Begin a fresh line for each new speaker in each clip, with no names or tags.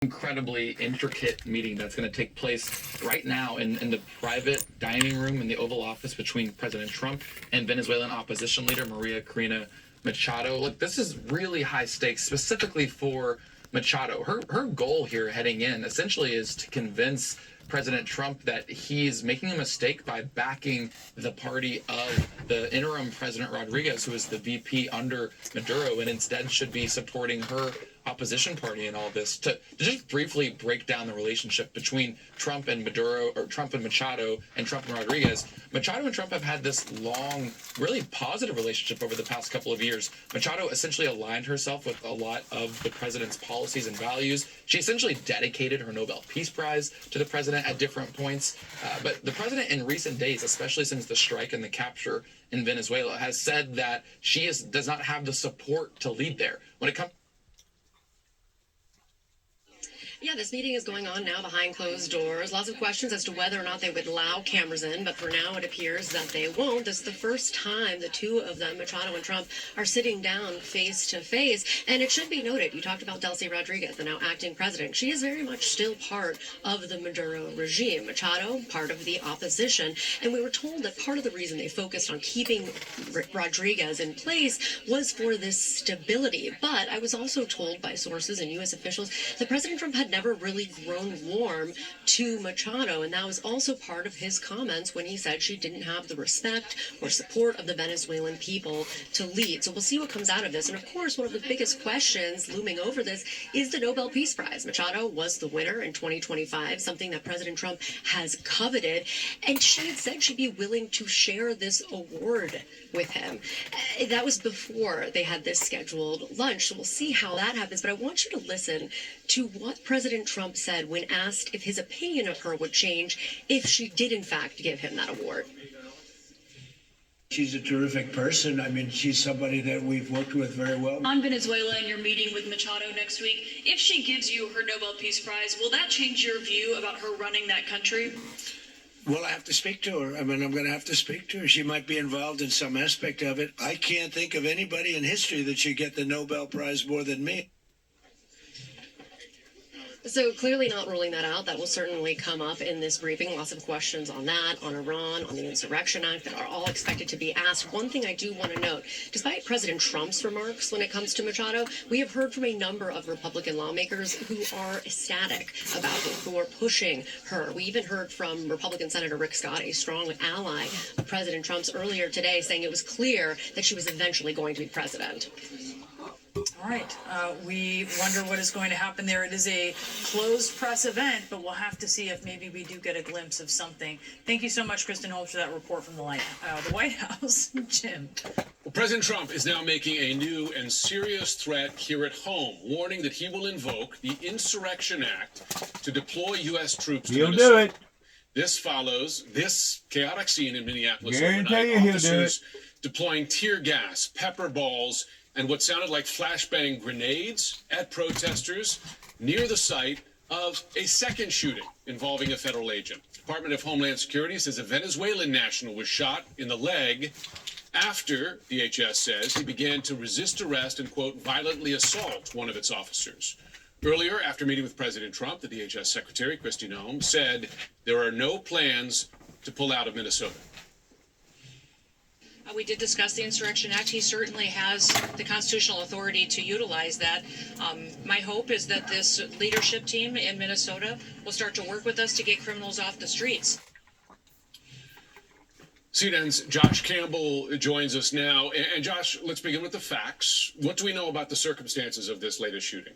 Incredibly intricate meeting that's going to take place right now in the private dining room in the Oval Office between President Trump and Venezuelan opposition leader Maria Corina Machado. Look, this is really high stakes, specifically for Machado. Her goal here heading in essentially is to convince President Trump that he's making a mistake by backing the party of the interim President Rodriguez, who is the VP under Maduro, and instead should be supporting her opposition party in all this. To just briefly break down the relationship between Trump and Maduro, or Trump and Machado, and Trump and Rodriguez, Machado and Trump have had this long, really positive relationship over the past couple of years. Machado essentially aligned herself with a lot of the president's policies and values. She essentially dedicated her Nobel Peace Prize to the president at different points. But the president in recent days, especially since the strike and the capture in Venezuela, has said that she does not have the support to lead there. When it comes
Yeah, this meeting is going on now behind closed doors. Lots of questions as to whether or not they would allow cameras in, but for now it appears that they won't. This is the first time the two of them, Machado and Trump, are sitting down face to face. And it should be noted, you talked about Delcy Rodriguez, the now acting president. She is very much still part of the Maduro regime. Machado, part of the opposition. And we were told that part of the reason they focused on keeping Rodriguez in place was for this stability. But I was also told by sources and U.S. officials that President Trump had never really grown warm to Machado, and that was also part of his comments when he said she didn't have the respect or support of the Venezuelan people to lead. So we'll see what comes out of this. And of course, one of the biggest questions looming over this is the Nobel Peace Prize. Machado was the winner in 2025, something that President Trump has coveted, and she had said she'd be willing to share this award with him. That was before they had this scheduled lunch, so we'll see how that happens. But I want you to listen to what President Trump said when asked if his opinion of her would change if she did in fact give him that award.
She's a terrific person. I mean, she's somebody that we've worked with very well.
On Venezuela and your meeting with Machado next week, if she gives you her Nobel Peace Prize, will that change your view about her running that country?
Well, I have to speak to her. I mean, I'm going to have to speak to her. She might be involved in some aspect of it. I can't think of anybody in history that should get the Nobel Prize more than me.
So clearly not ruling that out. That will certainly come up in this briefing. Lots of questions on that, on Iran, on the Insurrection Act that are all expected to be asked. One thing I do want to note, despite President Trump's remarks when it comes to Machado, we have heard from a number of Republican lawmakers who are ecstatic about it, who are pushing her. We even heard from Republican Senator Rick Scott, a strong ally of President Trump's, earlier today, saying it was clear that she was eventually going to be president.
All right. We wonder what is going to happen there. It is a closed press event, but we'll have to see if maybe we do get a glimpse of something. Thank you so much, Kristen Holmes, for that report from the White House. Jim.
Well, President Trump is now making a new and serious threat here at home, warning that he will invoke the Insurrection Act to deploy U.S. troops to Minnesota.
He'll do it.
This follows this chaotic scene in Minneapolis
Guarantee
overnight.
you he'll do
Officers deploying tear gas, pepper balls, and what sounded like flashbang grenades at protesters near the site of a second shooting involving a federal agent. Department of Homeland Security says a Venezuelan national was shot in the leg after, DHS says, he began to resist arrest and, quote, violently assault one of its officers. Earlier, after meeting with President Trump, the DHS Secretary, Kristi Noem, said there are no plans to pull out of Minnesota.
We did discuss the Insurrection Act. He certainly has the constitutional authority to utilize that. My hope is that this leadership team in Minnesota will start to work with us to get criminals off the streets.
CNN's Josh Campbell joins us now. And Josh, let's begin with the facts. What do we know about the circumstances of this latest shooting?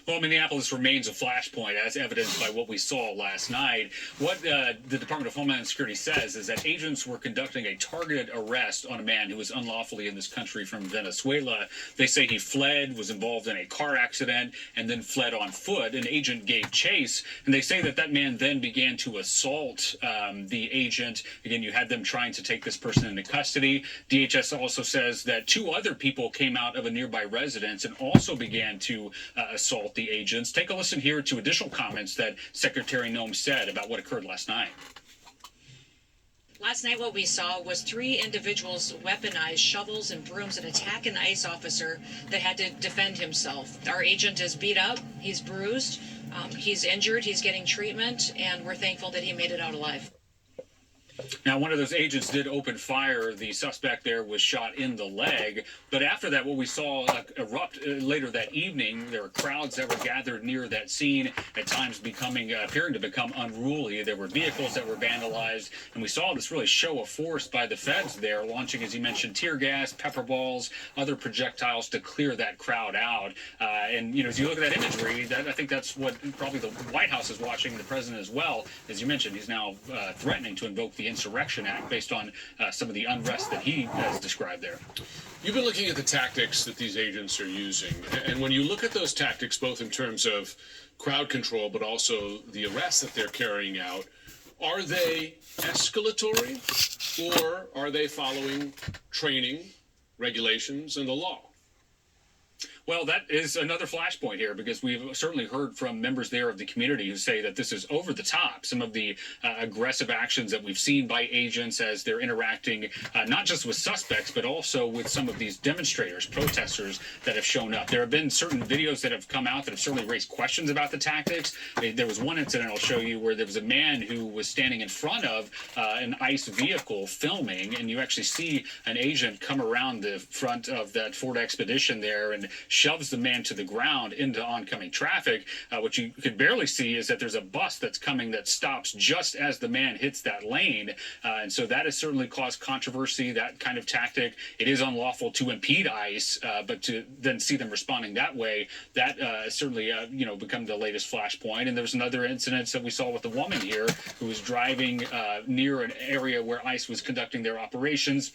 Well, Minneapolis remains a flashpoint, as evidenced by what we saw last night. What the Department of Homeland Security says is that agents were conducting a targeted arrest on a man who was unlawfully in this country from Venezuela. They say he fled, was involved in a car accident, and then fled on foot. An agent gave chase, and they say that that man then began to assault the agent. Again, you had them trying to take this person into custody. DHS also says that two other people came out of a nearby residence and also began to assault the agents. Take a listen here to additional comments that Secretary Noem said about what occurred last night.
Last night, what we saw was 3 individuals weaponize shovels and brooms and attack an ICE officer that had to defend himself. Our agent is beat up, he's bruised, he's injured, he's getting treatment, and we're thankful that he made it out alive.
Now, one of those agents did open fire. The suspect there was shot in the leg. But after that, what we saw erupt later that evening, there were crowds that were gathered near that scene, at times appearing to become unruly. There were vehicles that were vandalized. And we saw this really show of force by the feds there, launching, as you mentioned, tear gas, pepper balls, other projectiles to clear that crowd out. And, you know, as you look at that imagery, I think that's what probably the White House is watching, the president as well. As you mentioned, he's now threatening to invoke the Insurrection Act based on some of the unrest that he has described there.
You've been looking at the tactics that these agents are using. And when you look at those tactics, both in terms of crowd control, but also the arrests that they're carrying out, are they escalatory or are they following training, regulations, and the law?
Well, that is another flashpoint here, because we've certainly heard from members there of the community who say that this is over the top. Some of the aggressive actions that we've seen by agents as they're interacting not just with suspects, but also with some of these demonstrators, protesters that have shown up. There have been certain videos that have come out that have certainly raised questions about the tactics. There was one incident I'll show you where there was a man who was standing in front of an ICE vehicle filming, and you actually see an agent come around the front of that Ford Expedition there and shoves the man to the ground into oncoming traffic. What you could barely see is that there's a bus that's coming that stops just as the man hits that lane. And so that has certainly caused controversy, that kind of tactic. It is unlawful to impede ICE, but to then see them responding that way, that certainly, become the latest flashpoint. And there's another incident that we saw with a woman here who was driving near an area where ICE was conducting their operations.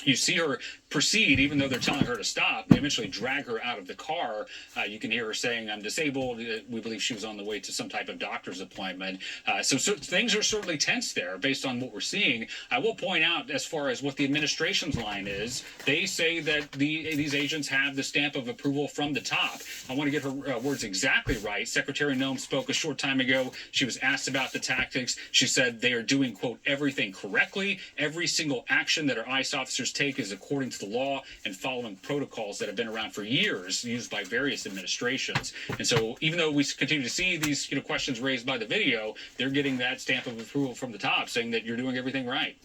You see her proceed, even though they're telling her to stop. They eventually drag her out of the car. You can hear her saying, "I'm disabled." We believe she was on the way to some type of doctor's appointment. So things are certainly tense there based on what we're seeing. I will point out, as far as what the administration's line is, they say that these agents have the stamp of approval from the top. I want to get her words exactly right. Secretary Noem spoke a short time ago. She was asked about the tactics. She said they are doing, quote, everything correctly. Every single action that our ICE officers take is according to the law and following protocols that have been around for years, used by various administrations. And so even though we continue to see these questions raised by the video, they're getting that stamp of approval from the top, saying that you're doing everything right.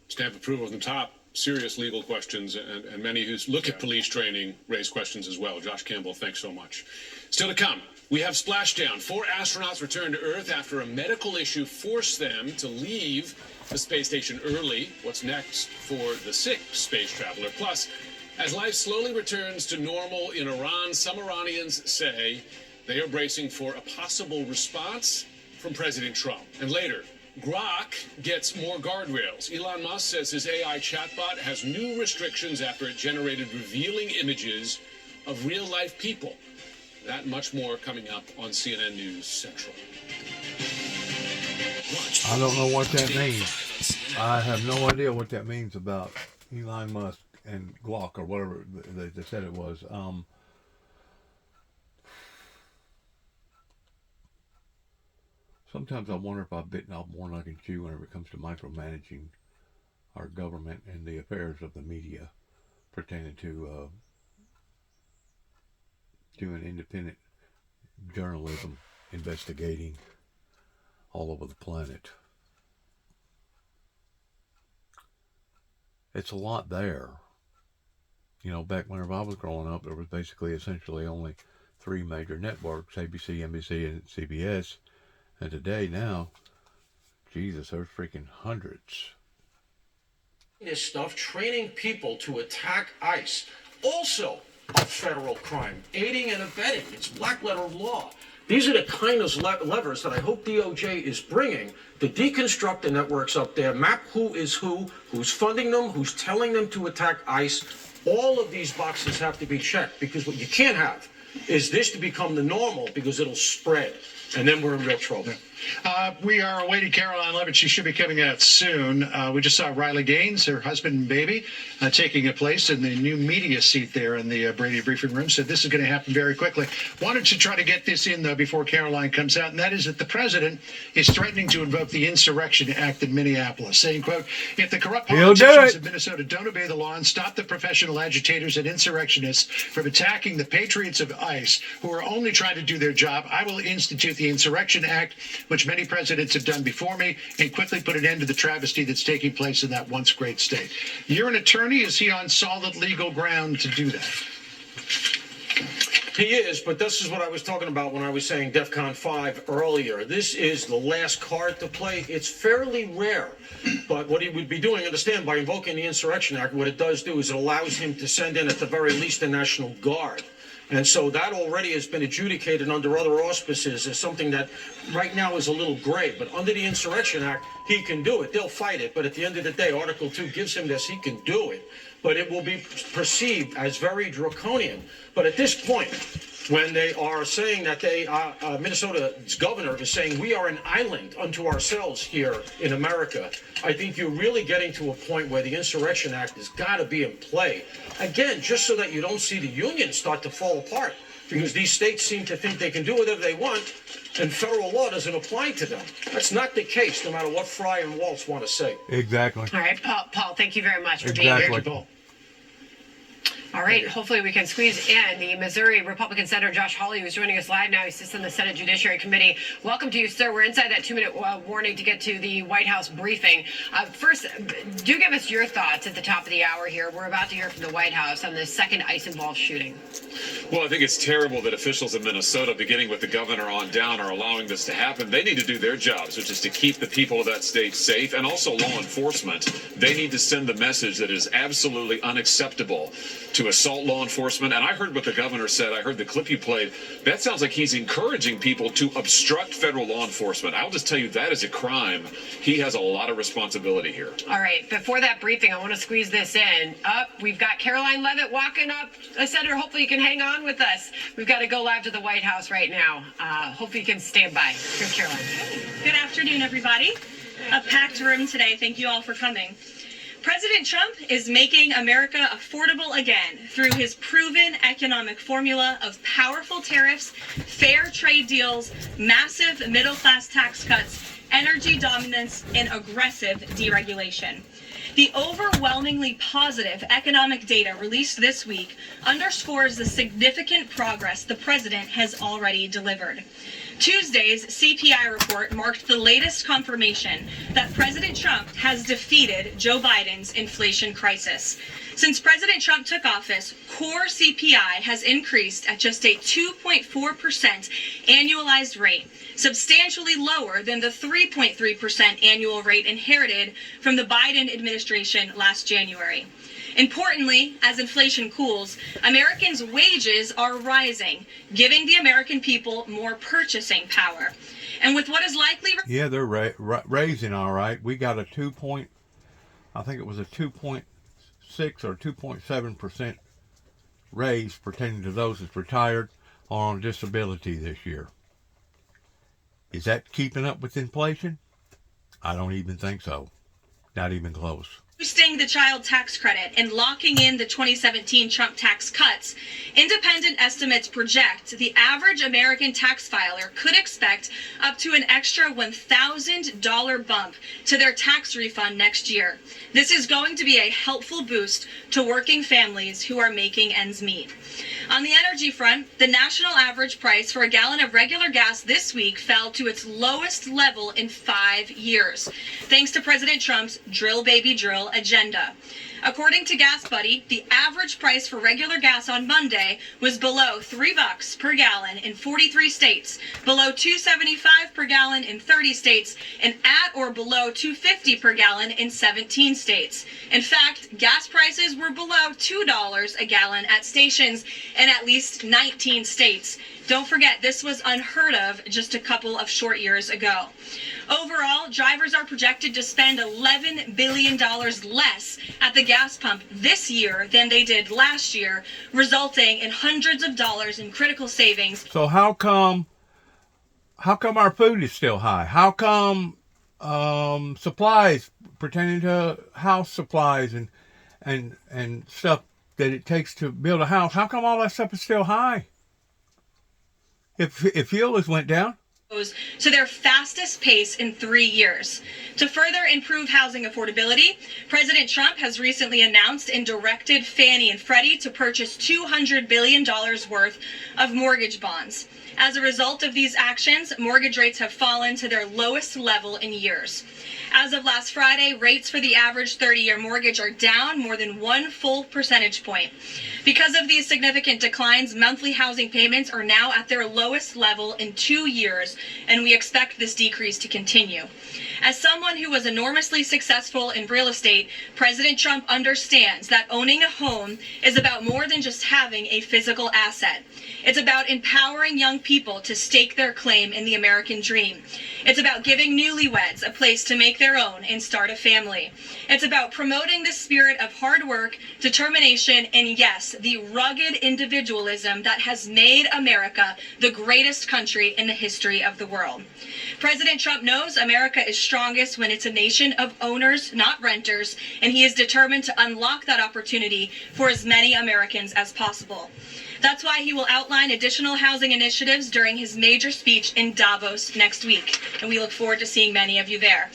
Stamp approval from the top, serious legal questions, and many who look at police training raise questions as well. Josh Campbell, thanks so much. Still to come, we have Splashdown. 4 astronauts returned to Earth after a medical issue forced them to leave the space station early. What's next for the 6th space traveler? Plus, as life slowly returns to normal in Iran, some Iranians say they are bracing for a possible response from President Trump. And later, Grok gets more guardrails. Elon Musk says his AI chatbot has new restrictions after it generated revealing images of real-life people. That and much more coming up on CNN News Central.
I don't know what that means. I have no idea what that means about Elon Musk and Grok or whatever they said it was. Sometimes I wonder if I've bitten off more than I can chew whenever it comes to micromanaging our government and the affairs of the media pertaining to doing independent journalism, investigating all over the planet. It's a lot there. You know, back whenever I was growing up, there was basically essentially only 3 major networks, ABC, NBC, and CBS. And today, now, Jesus, there's freaking hundreds.
This stuff, training people to attack ICE, also a federal crime. Aiding and abetting, it's black letter law. These are the kind of levers that I hope DOJ is bringing to deconstruct the networks up there, map who is who's funding them, who's telling them to attack ICE. All of these boxes have to be checked, because what you can't have is this to become the normal because it'll spread, and then we're in real trouble.
We are awaiting Caroline Levitt. She should be coming out soon. We just saw Riley Gaines, her husband and baby, taking a place in the new media seat there in the Brady briefing room. So this is going to happen very quickly. Wanted to try to get this in, though, before Caroline comes out, and that is that the president is threatening to invoke the Insurrection Act in Minneapolis, saying, quote, if the corrupt politicians of Minnesota don't obey the law and stop the professional agitators and insurrectionists from attacking the patriots of ICE, who are only trying to do their job, I will institute the Insurrection Act, which many presidents have done before me, and quickly put an end to the travesty that's taking place in that once great state. You're an attorney. Is he on solid legal ground to do that?
He is, but this is what I was talking about when I was saying DEFCON 5 earlier. This is the last card to play. It's fairly rare, but what he would be doing, understand, by invoking the Insurrection Act, what it does do is it allows him to send in, at the very least, the National Guard. And so that already has been adjudicated under other auspices as something that right now is a little gray. But under the Insurrection Act, he can do it. They'll fight it. But at the end of the day, Article 2 gives him this. He can do it. But it will be perceived as very draconian. But at this point, when they are saying that Minnesota's governor is saying we are an island unto ourselves here in America, I think you're really getting to a point where the Insurrection Act has got to be in play. Again, just so that you don't see the union start to fall apart, because these states seem to think they can do whatever they want, and federal law doesn't apply to them. That's not the case, no matter what Fry and Waltz want to say.
Exactly.
All right, Paul, thank you very much for being here.
Thank you, Paul.
All right, hopefully we can squeeze in the Missouri Republican Senator Josh Hawley, who's joining us live now. He sits on the Senate Judiciary Committee. Welcome to you, sir. We're inside that 2-minute warning to get to the White House briefing. First, do give us your thoughts at the top of the hour here. We're about to hear from the White House on the second ICE-involved shooting.
Well, I think it's terrible that officials in Minnesota, beginning with the governor on down, are allowing this to happen. They need to do their jobs, which is to keep the people of that state safe, and also law enforcement. They need to send the message that it is absolutely unacceptable to assault law enforcement. And I heard what the governor said. I heard the clip you played. That sounds like he's encouraging people to obstruct federal law enforcement. I'll just tell you, that is a crime. He has a lot of responsibility here.
All right, before that briefing, I want to squeeze this in. We've got Caroline Levitt walking up. Senator, hopefully you can hang on with us. We've got to go live to the White House right now. Hopefully you can stand by. Here's Caroline.
Good afternoon, everybody. A packed room today. Thank you all for coming. President Trump is making America affordable again through his proven economic formula of powerful tariffs, fair trade deals, massive middle-class tax cuts, energy dominance, and aggressive deregulation. The overwhelmingly positive economic data released this week underscores the significant progress the president has already delivered. Tuesday's CPI report marked the latest confirmation that President Trump has defeated Joe Biden's inflation crisis. Since President Trump took office, core CPI has increased at just a 2.4% annualized rate, substantially lower than the 3.3% annual rate inherited from the Biden administration last January. Importantly, as inflation cools, Americans' wages are rising, giving the American people more purchasing power. And with what is likely...
Yeah, they're raising all right. We got a I think it was a 2.6 or 2.7% raise pertaining to those that's retired or on disability this year. Is that keeping up with inflation? I don't even think so. Not even close.
Boosting the child tax credit and locking in the 2017 Trump tax cuts, independent estimates project the average American tax filer could expect up to an extra $1,000 bump to their tax refund next year. This is going to be a helpful boost to working families who are making ends meet. On the energy front, the national average price for a gallon of regular gas this week fell to its lowest level in 5 years, thanks to President Trump's drill baby drill agenda. According to Gas Buddy, the average price for regular gas on Monday was below $3 per gallon in 43 states, below $2.75 per gallon in 30 states, and at or below $2.50 per gallon in 17 states. In fact, gas prices were below $2 a gallon at stations in at least 19 states. Don't forget, this was unheard of just a couple of short years ago. Overall, drivers are projected to spend $11 billion less at the gas pump this year than they did last year, resulting in hundreds of dollars in critical savings.
So how come our food is still high? How come supplies pertaining to house supplies and stuff that it takes to build a house, how come all that stuff is still high? If fuel has went down?
To their fastest pace in 3 years. To further improve housing affordability, President Trump has recently announced and directed Fannie and Freddie to purchase $200 billion worth of mortgage bonds. As a result of these actions, mortgage rates have fallen to their lowest level in years. As of last Friday, rates for the average 30-year mortgage are down more than 1 full percentage point. Because of these significant declines, monthly housing payments are now at their lowest level in 2 years, and we expect this decrease to continue. As someone who was enormously successful in real estate, President Trump understands that owning a home is about more than just having a physical asset. It's about empowering young people to stake their claim in the American dream. It's about giving newlyweds a place to make their own and start a family. It's about promoting the spirit of hard work, determination, and yes, the rugged individualism that has made America the greatest country in the history of the world. President Trump knows America is strongest when it's a nation of owners, not renters, and he is determined to unlock that opportunity for as many Americans as possible. That's why he will outline additional housing initiatives during his major speech in Davos next week, and we look forward to seeing many of you there.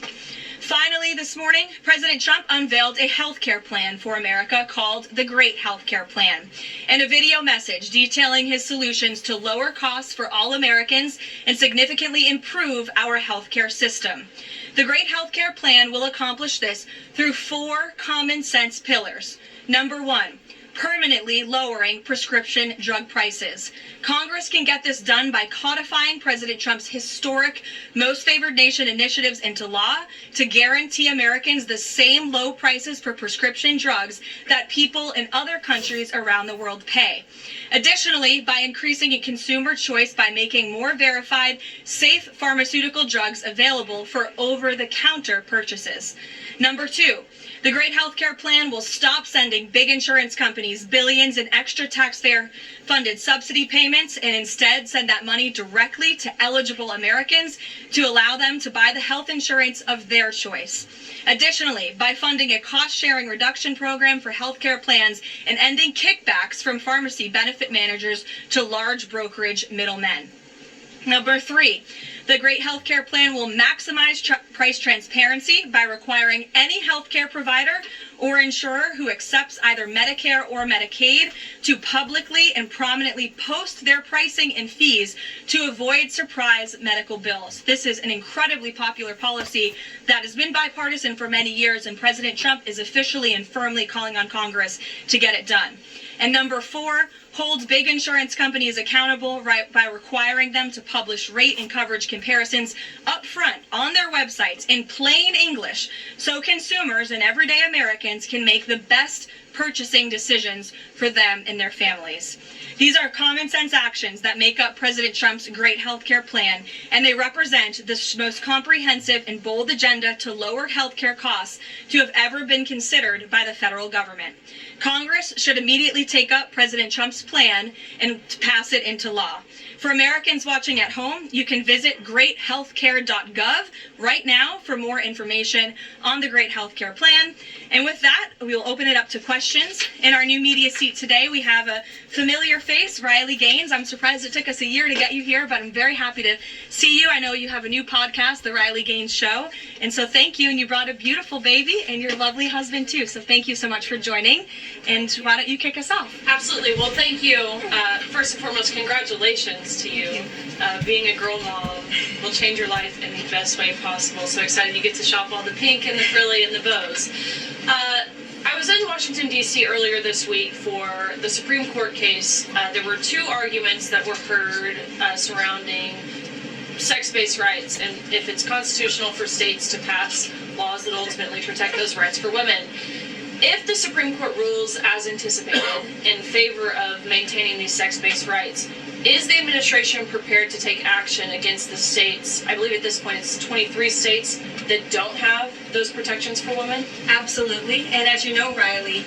Finally, this morning, President Trump unveiled a health care plan for America called the Great Health Care Plan, and a video message detailing his solutions to lower costs for all Americans and significantly improve our health care system. The Great Health Care Plan will accomplish this through 4 common sense pillars. Number 1, permanently lowering prescription drug prices. Congress can get this done by codifying President Trump's historic Most Favored Nation initiatives into law to guarantee Americans the same low prices for prescription drugs that people in other countries around the world pay. Additionally, by increasing consumer choice by making more verified, safe pharmaceutical drugs available for over-the-counter purchases. Number 2, the Great Health Care Plan will stop sending big insurance companies billions in extra taxpayer-funded subsidy payments and instead send that money directly to eligible Americans to allow them to buy the health insurance of their choice. Additionally, by funding a cost-sharing reduction program for health care plans and ending kickbacks from pharmacy benefit managers to large brokerage middlemen. Number 3, the Great Health Care Plan will maximize price transparency by requiring any health care provider or insurer who accepts either Medicare or Medicaid to publicly and prominently post their pricing and fees to avoid surprise medical bills. This is an incredibly popular policy that has been bipartisan for many years, and President Trump is officially and firmly calling on Congress to get it done. And number 4, holds big insurance companies accountable by requiring them to publish rate and coverage comparisons up front on their websites in plain English so consumers and everyday Americans can make the best purchasing decisions for them and their families. These are common sense actions that make up President Trump's Great Health Care Plan, and they represent the most comprehensive and bold agenda to lower health care costs to have ever been considered by the federal government. Congress should immediately take up President Trump's plan and pass it into law. For Americans watching at home, you can visit greathealthcare.gov right now for more information on the Great Health Care Plan. And with that, we will open it up to questions. In our new media seat today, we have a familiar face, Riley Gaines. I'm surprised it took us a year to get you here, but I'm very happy to see you. I know you have a new podcast, The Riley Gaines Show. And so thank you. And you brought a beautiful baby and your lovely husband, too. So thank you so much for joining. And why don't you kick us off?
Absolutely. Well, thank you. First and foremost, congratulations to you. Being a girl mom will change your life in the best way possible. So excited you get to shop all the pink and the frilly and the bows. I was in Washington, D.C. earlier this week for the Supreme Court case. There were 2 arguments that were heard surrounding sex-based rights and if it's constitutional for states to pass laws that ultimately protect those rights for women. If the Supreme Court rules as anticipated in favor of maintaining these sex-based rights, Is the administration prepared to take action against the states? I believe at this point it's 23 states that don't have those protections for women.
Absolutely. And as you know, Riley,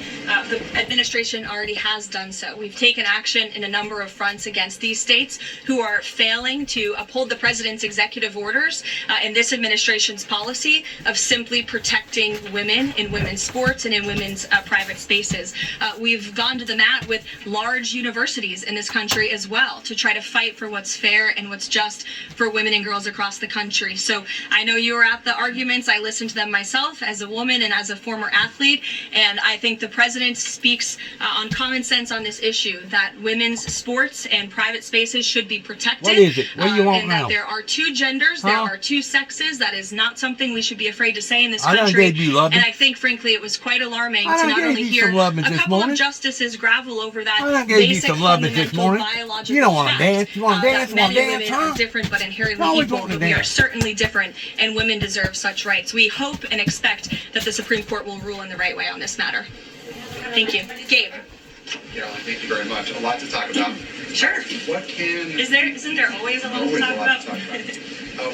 the administration already has done so. We've taken action in a number of fronts against these states who are failing to uphold the president's executive orders and this administration's policy of simply protecting women in women's sports and in women's private spaces. We've gone to the mat with large universities in this country as well to try to fight for what's fair and what's just for women and girls across the country. So I know you were at the arguments. I listened to them myself as a woman and as a former athlete, and I think the president speaks on common sense on this issue, that women's sports and private spaces should be protected.
What is it? What do you want
and
now?
that there are two genders, there
Huh?
are two sexes. That is not something we should be afraid to say in this
I done
country.
gave you loving.
And I think, frankly, it was quite alarming
I
to
done
not
gave
only
you
hear
some loving
a
this
couple
morning.
of justices gravel over that
I done gave you
basic
some loving this
fundamental
morning.
biological
You don't want to
fact,
dance? You want to dance?
that
You want
men
to
and
dance,
women
huh?
are different but inherently
I always
equal,
wanted to
but we are
dance.
certainly different, and women deserve such rights. We hope and expect that the Supreme Court will rule in the right way on this matter. Thank you. Gabe.
Caroline, thank you very much. A lot to talk about.
Sure.
What can
Isn't there always a lot to talk about?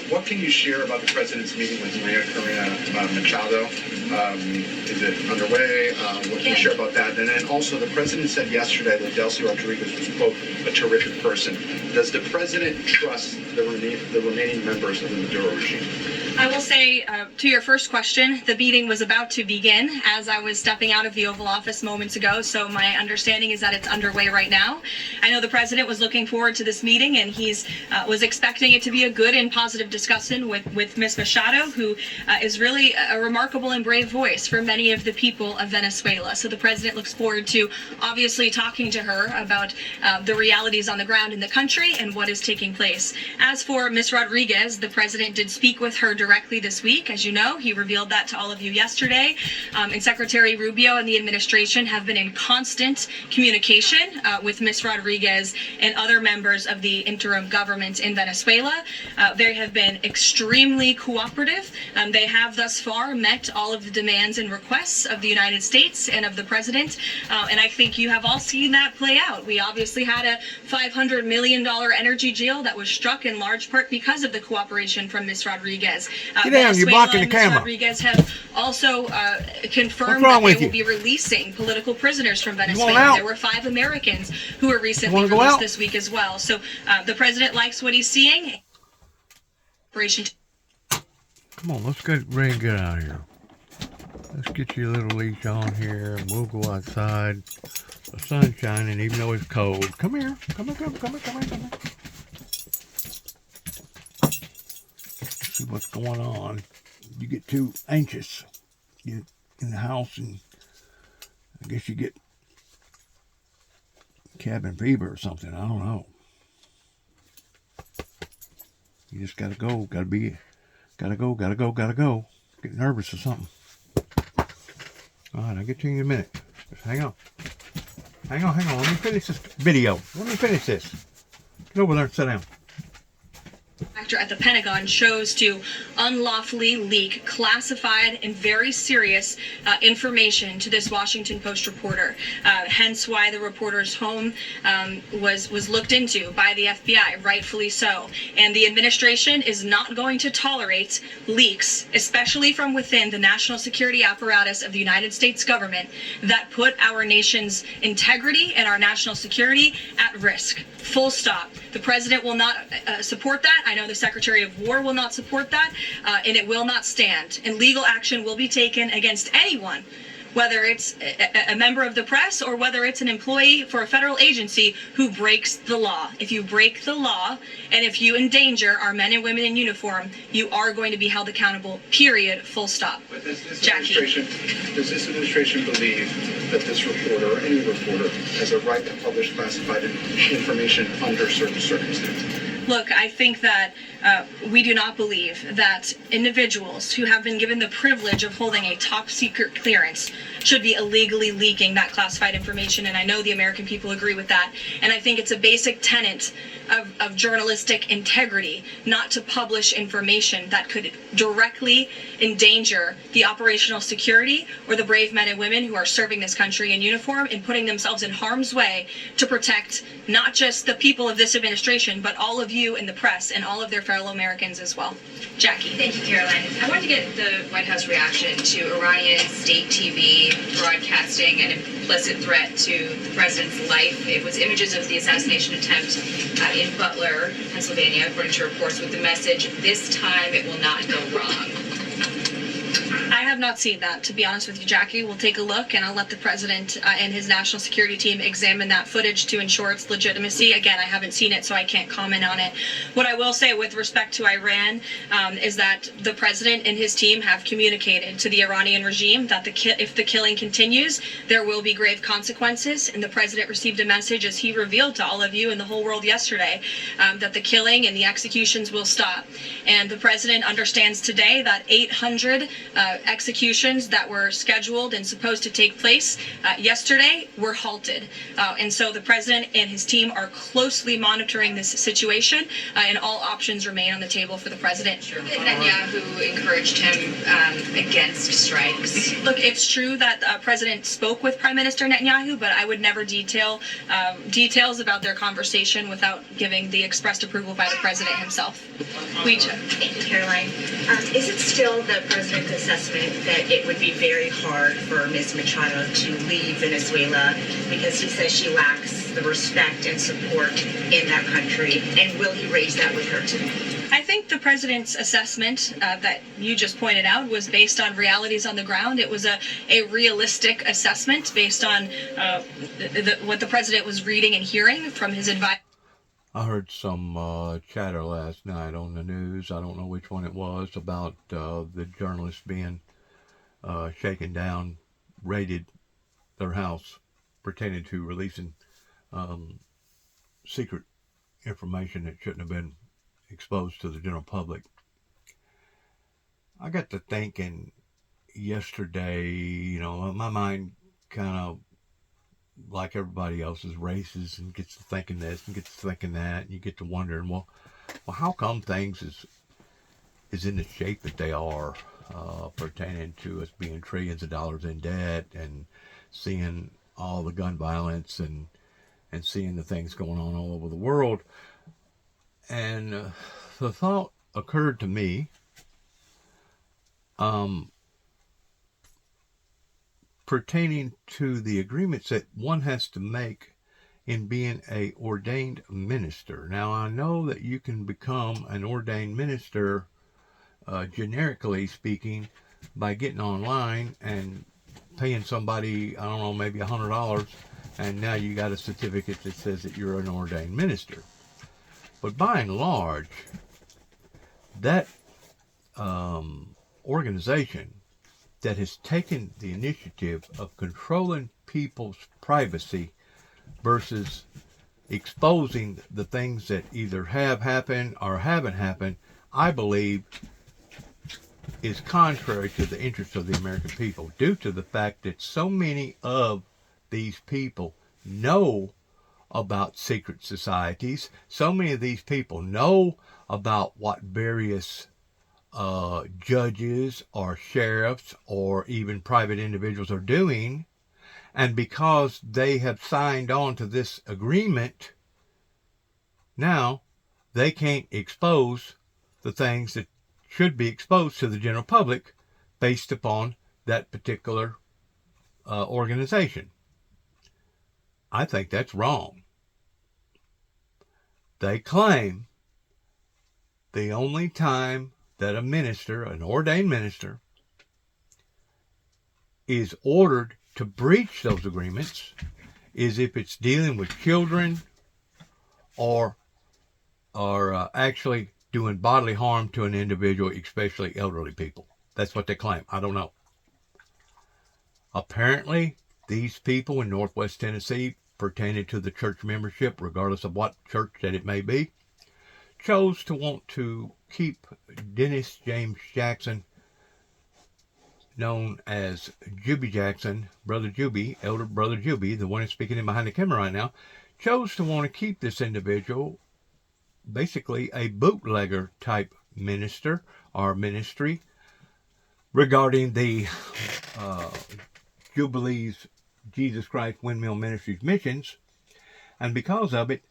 what can you share about the president's meeting with Maria Corina Machado? Is it underway? What can you share about that? And then also, the president said yesterday that Delcy Rodriguez was, quote, a terrific person. Does the president trust the remaining members of the Maduro regime?
I will say, to your first question, the meeting was about to begin as I was stepping out of the Oval Office moments ago, so my understanding is that it's underway right now. I know the president was looking forward to this meeting, and he's was expecting it to be a good and positive discussion with Ms. Machado, who is really a remarkable and brave voice for many of the people of Venezuela. So the president looks forward to obviously talking to her about the realities on the ground in the country and what is taking place. As for Ms. Rodriguez, the president did speak with her directly this week. As you know, he revealed that to all of you yesterday. And Secretary Rubio and the administration have been in constant communication with Ms. Rodriguez and other members of the interim government in Venezuela. They have been extremely cooperative. They have thus far met all of the demands and requests of the United States and of the president. And I think you have all seen that play out. We obviously had a $500 million energy deal that was struck in large part because of the cooperation from Ms. Rodriguez.
Get down, you're blocking the
and Ms.
camera.
Rodriguez have also confirmed
What's wrong
that they
with
will
you?
be releasing political prisoners from
want
Venezuela.
out?
There were 5 Americans who were recently
wanna go
released
out?
this week as well. So the president likes what he's seeing. Operation.
Come on, let's get ready and get out of here. Let's get you a little leash on here, and we'll go outside. The sun's shining, even though it's cold. Come here. Come here. See what's going on. You get too anxious. Get in the house, and I guess you get cabin fever or something. I don't know. You just gotta go. Gotta go. Get nervous or something. All right, I'll get to you in a minute. Just hang on. Let me finish this video. Get over there and sit down.
Actor at the Pentagon chose to unlawfully leak classified and very serious information to this Washington Post reporter. Hence why the reporter's home was looked into by the FBI, rightfully so. And the administration is not going to tolerate leaks, especially from within the national security apparatus of the United States government, that put our nation's integrity and our national security at risk. Full stop. The president will not support that. I know the Secretary of War will not support that, and it will not stand. And legal action will be taken against anyone, whether it's a member of the press or whether it's an employee for a federal agency who breaks the law. If you break the law and if you endanger our men and women in uniform, you are going to be held accountable, period, full stop.
But does this
Jackie.
administration believe that this reporter or any reporter has a right to publish classified information under certain circumstances?
Look, I think that we do not believe that individuals who have been given the privilege of holding a top secret clearance should be illegally leaking that classified information. And I know the American people agree with that. And I think it's a basic tenet of journalistic integrity not to publish information that could directly endanger the operational security or the brave men and women who are serving this country in uniform and putting themselves in harm's way to protect not just the people of this administration, but all of you in the press and all of their fellow Americans as well. Jackie.
Thank you, Caroline. I wanted to get the White House reaction to Iranian state TV broadcasting an implicit threat to the president's life. It was images of the assassination attempt in Butler, Pennsylvania, according to reports, with the message, "This time it will not go wrong."
I have not seen that, to be honest with you, Jackie. We'll take a look, and I'll let the president and his national security team examine that footage to ensure its legitimacy. Again, I haven't seen it, so I can't comment on it. What I will say with respect to Iran is that the president and his team have communicated to the Iranian regime that if the killing continues, there will be grave consequences. And the president received a message, as he revealed to all of you and the whole world yesterday, that the killing and the executions will stop. And the president understands today that 800 executions that were scheduled and supposed to take place yesterday were halted. And so the president and his team are closely monitoring this situation, and all options remain on the table for the president.
Netanyahu encouraged him against strikes.
Look, it's true that the president spoke with Prime Minister Netanyahu, but I would never detail details about their conversation without giving the expressed approval by the president himself.
Thank you, Caroline. Is it still the president's assessment that it would be very hard for Ms. Machado to leave Venezuela because he says she lacks the respect and support in that country? And will he raise that with her too?
I think the president's assessment that you just pointed out was based on realities on the ground. It was a realistic assessment based on what the president was reading and hearing from his advisor.
I heard some chatter last night on the news, I don't know which one it was, about the journalists being shaken down, raided their house, pretending to releasing secret information that shouldn't have been exposed to the general public. I got to thinking yesterday, my mind kind of, like everybody else's, races and gets to thinking this and gets to thinking that, and you get to wondering, well, how come things is in the shape that they are, pertaining to us being trillions of dollars in debt and seeing all the gun violence and seeing the things going on all over the world. And the thought occurred to me, pertaining to the agreements that one has to make in being a ordained minister. Now, I know that you can become an ordained minister, generically speaking, by getting online and paying somebody, I don't know, maybe $100, and now you got a certificate that says that you're an ordained minister. But by and large, that organization that has taken the initiative of controlling people's privacy versus exposing the things that either have happened or haven't happened, I believe is contrary to the interests of the American people, due to the fact that so many of these people know about secret societies. So many of these people know about what various judges or sheriffs or even private individuals are doing, and because they have signed on to this agreement, now they can't expose the things that should be exposed to the general public based upon that particular organization. I think that's wrong. They claim the only time that a minister, an ordained minister, is ordered to breach those agreements is if it's dealing with children or actually doing bodily harm to an individual, especially elderly people. That's what they claim. I don't know. Apparently, these people in Northwest Tennessee, pertaining to the church membership, regardless of what church that it may be, chose to want to keep Dennis James Jackson, known as Juby Jackson, Brother Juby, Elder Brother Juby, the one who's speaking in behind the camera right now, chose to want to keep this individual basically a bootlegger type minister or ministry regarding the Jubilees Jesus Christ Windmill Ministries missions. And because of it,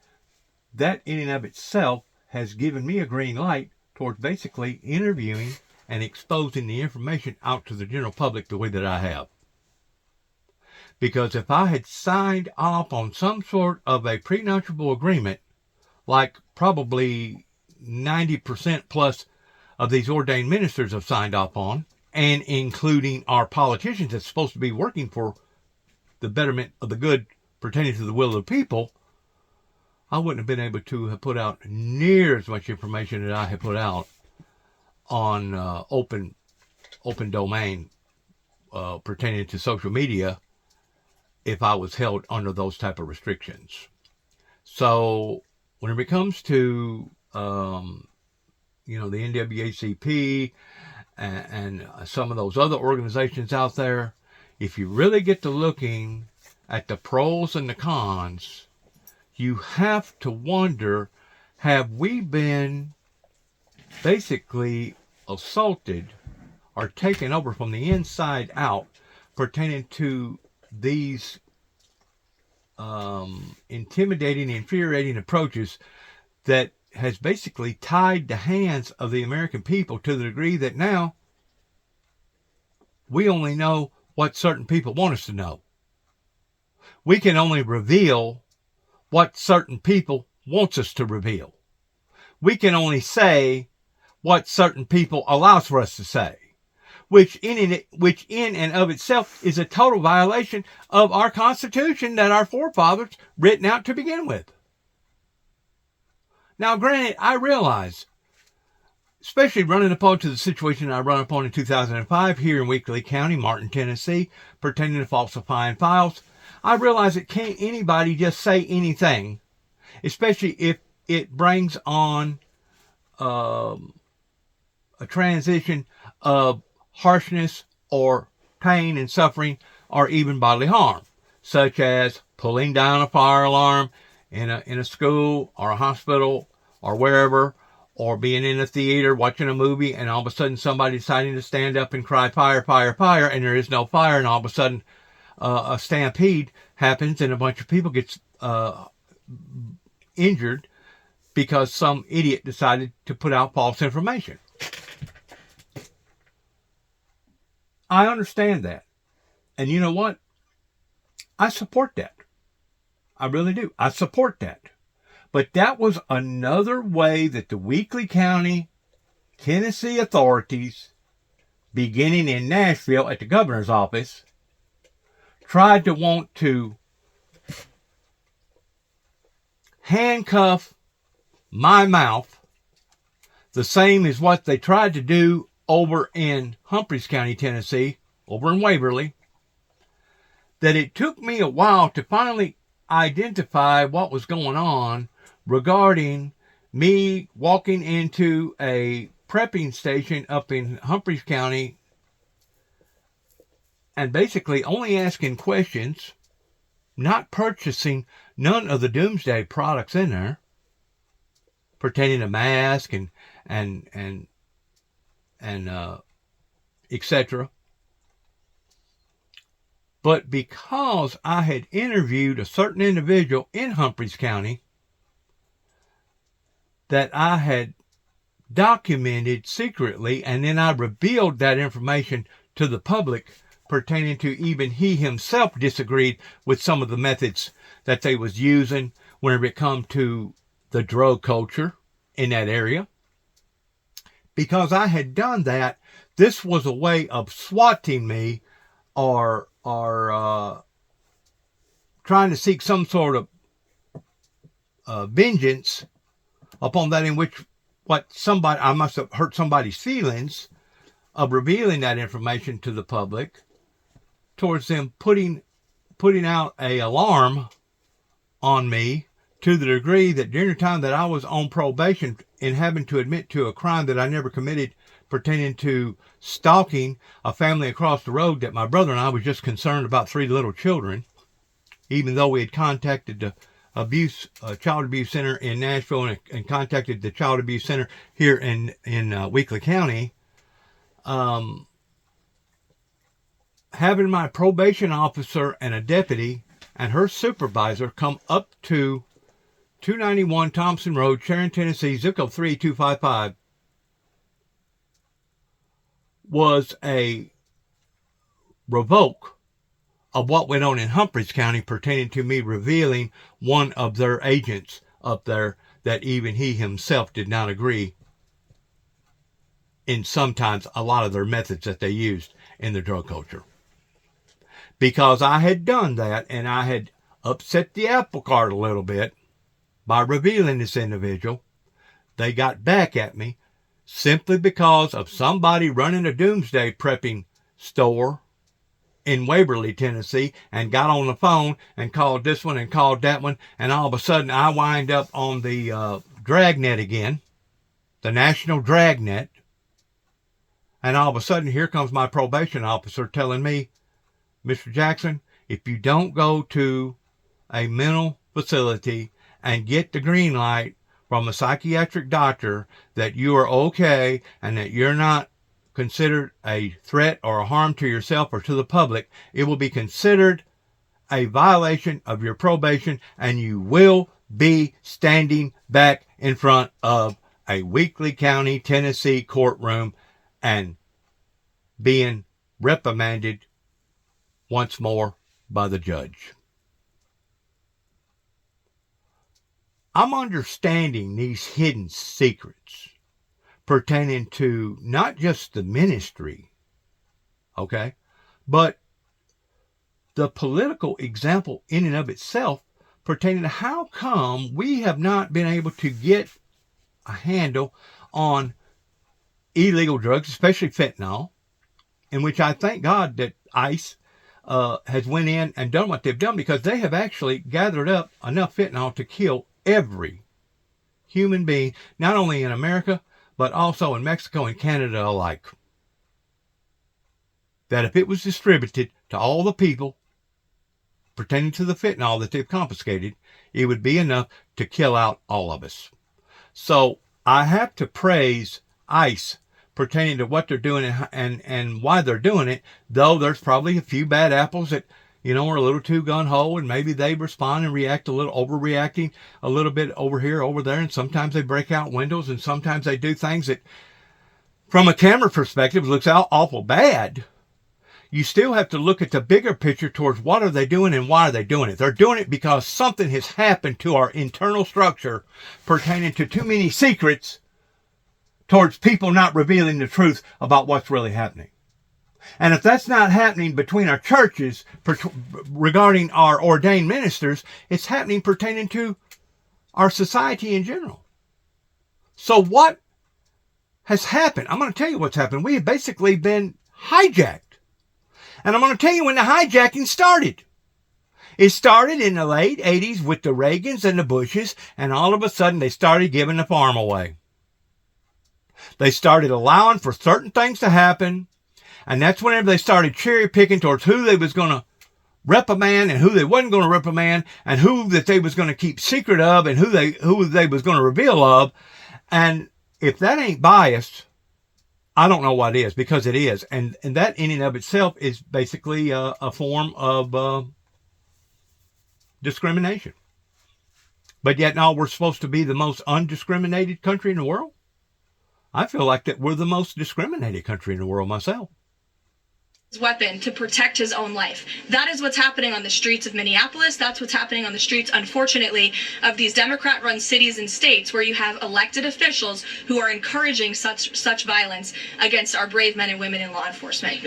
that in and of itself has given me a green light towards basically interviewing and exposing the information out to the general public the way that I have. Because if I had signed off on some sort of a prenuptial agreement, like probably 90% plus of these ordained ministers have signed off on, and including our politicians that's supposed to be working for the betterment of the good pertaining to the will of the people, I wouldn't have been able to have put out near as much information that I have put out on open domain pertaining to social media if I was held under those type of restrictions. So when it comes to the NAACP and some of those other organizations out there, if you really get to looking at the pros and the cons, you have to wonder, have we been basically assaulted or taken over from the inside out pertaining to these intimidating, infuriating approaches that has basically tied the hands of the American people to the degree that now we only know what certain people want us to know. We can only reveal what certain people wants us to reveal. We can only say what certain people allows for us to say, which in and of itself is a total violation of our Constitution that our forefathers written out to begin with. Now, granted, I realize, especially running upon to the situation I run upon in 2005 here in Weakley County, Martin, Tennessee, pertaining to falsifying files, I realize that can't anybody just say anything, especially if it brings on a transition of harshness or pain and suffering or even bodily harm, such as pulling down a fire alarm in a school or a hospital or wherever, or being in a theater watching a movie and all of a sudden somebody deciding to stand up and cry fire, fire, fire, and there is no fire, and all of a sudden a stampede happens and a bunch of people gets injured because some idiot decided to put out false information. I understand that. And you know what? I support that. I really do. I support that. But that was another way that the Weakley County, Tennessee authorities, beginning in Nashville at the governor's office, tried to want to handcuff my mouth, the same as what they tried to do over in Humphreys County, Tennessee, over in Waverly, that it took me a while to finally identify what was going on regarding me walking into a prepping station up in Humphreys County and basically only asking questions, not purchasing none of the doomsday products in there pertaining to masks and etc. But because I had interviewed a certain individual in Humphreys County that I had documented secretly, and then I revealed that information to the public pertaining to even he himself disagreed with some of the methods that they was using whenever it come to the drug culture in that area. Because I had done that, this was a way of swatting me or trying to seek some sort of vengeance upon that in which I must have hurt somebody's feelings of revealing that information to the public towards them putting out a alarm on me to the degree that during the time that I was on probation in having to admit to a crime that I never committed pertaining to stalking a family across the road that my brother and I was just concerned about 3 little children, even though we had contacted the child abuse center in Nashville and contacted the child abuse center here in Weakley County. Having my probation officer and a deputy and her supervisor come up to 291 Thompson Road, Sharon, Tennessee, zip code 38255, was a revoke of what went on in Humphreys County pertaining to me revealing one of their agents up there that even he himself did not agree in sometimes a lot of their methods that they used in the drug culture. Because I had done that and I had upset the apple cart a little bit by revealing this individual, they got back at me simply because of somebody running a doomsday prepping store in Waverly, Tennessee, and got on the phone and called this one and called that one, and all of a sudden I wind up on the dragnet again, the national dragnet, and all of a sudden here comes my probation officer telling me, Mr. Jackson, if you don't go to a mental facility and get the green light from a psychiatric doctor that you are okay and that you're not considered a threat or a harm to yourself or to the public, it will be considered a violation of your probation and you will be standing back in front of a Weakley County, Tennessee courtroom and being reprimanded once more by the judge. I'm understanding these hidden secrets pertaining to not just the ministry, okay, but the political example in and of itself pertaining to how come we have not been able to get a handle on illegal drugs, especially fentanyl, in which I thank God that ICE has went in and done what they've done, because they have actually gathered up enough fentanyl to kill every human being, not only in America, but also in Mexico and Canada alike. That if it was distributed to all the people pertaining to the fentanyl that they've confiscated, it would be enough to kill out all of us. So I have to praise ICE pertaining to what they're doing and why they're doing it, though there's probably a few bad apples that, you know, are a little too gun-ho, and maybe they respond and react a little, overreacting a little bit over here, over there, and sometimes they break out windows, and sometimes they do things that, from a camera perspective, looks awful bad. You still have to look at the bigger picture towards what are they doing and why are they doing it. They're doing it because something has happened to our internal structure pertaining to too many secrets towards people not revealing the truth about what's really happening. And if that's not happening between our churches regarding our ordained ministers, it's happening pertaining to our society in general. So what has happened? I'm going to tell you what's happened. We have basically been hijacked. And I'm going to tell you when the hijacking started. It started in the late 80s with the Reagans and the Bushes, and all of a sudden they started giving the farm away. They started allowing for certain things to happen, and that's whenever they started cherry picking towards who they was going to reprimand and who they wasn't going to reprimand, and who that they was going to keep secret of and who they was going to reveal of. And if that ain't biased, I don't know what is, because it is. And that in and of itself is basically a form of discrimination. But yet now we're supposed to be the most undiscriminated country in the world. I feel like that we're the most discriminated country in the world myself.
Weapon to protect his own life. That is what's happening on the streets of Minneapolis. That's what's happening on the streets, unfortunately, of these Democrat-run cities and states where you have elected officials who are encouraging such violence against our brave men and women in law enforcement.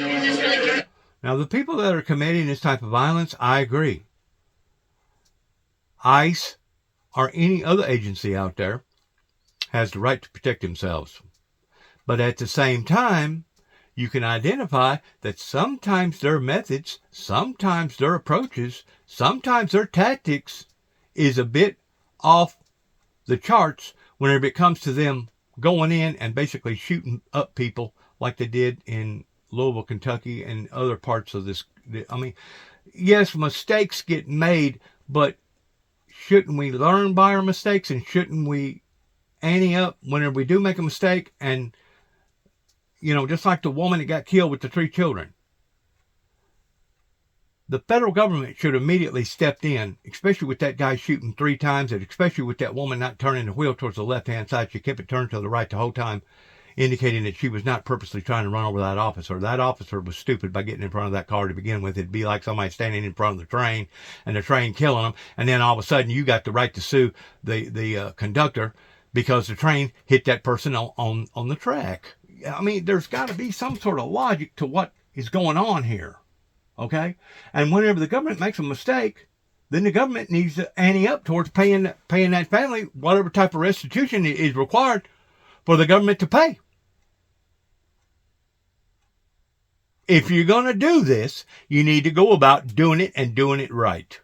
Now, the people that are committing this type of violence, I agree. ICE or any other agency out there has the right to protect themselves. But at the same time, you can identify that sometimes their methods, sometimes their approaches, sometimes their tactics is a bit off the charts whenever it comes to them going in and basically shooting up people like they did in Louisville, Kentucky, and other parts of this. I mean, yes, mistakes get made, but shouldn't we learn by our mistakes, and shouldn't we ante up whenever we do make a mistake? And, you know, just like the woman that got killed with the 3 children, the federal government should immediately stepped in, especially with that guy shooting 3 times, and especially with that woman not turning the wheel towards the left-hand side. She kept it turned to the right the whole time, indicating that she was not purposely trying to run over that officer. That officer was stupid by getting in front of that car to begin with. It'd be like somebody standing in front of the train and the train killing them, and then all of a sudden you got the right to sue the conductor because the train hit that person on the track. I mean, there's got to be some sort of logic to what is going on here, okay? And whenever the government makes a mistake, then the government needs to ante up towards paying that family whatever type of restitution is required for the government to pay. If you're going to do this, you need to go about doing it and doing it right.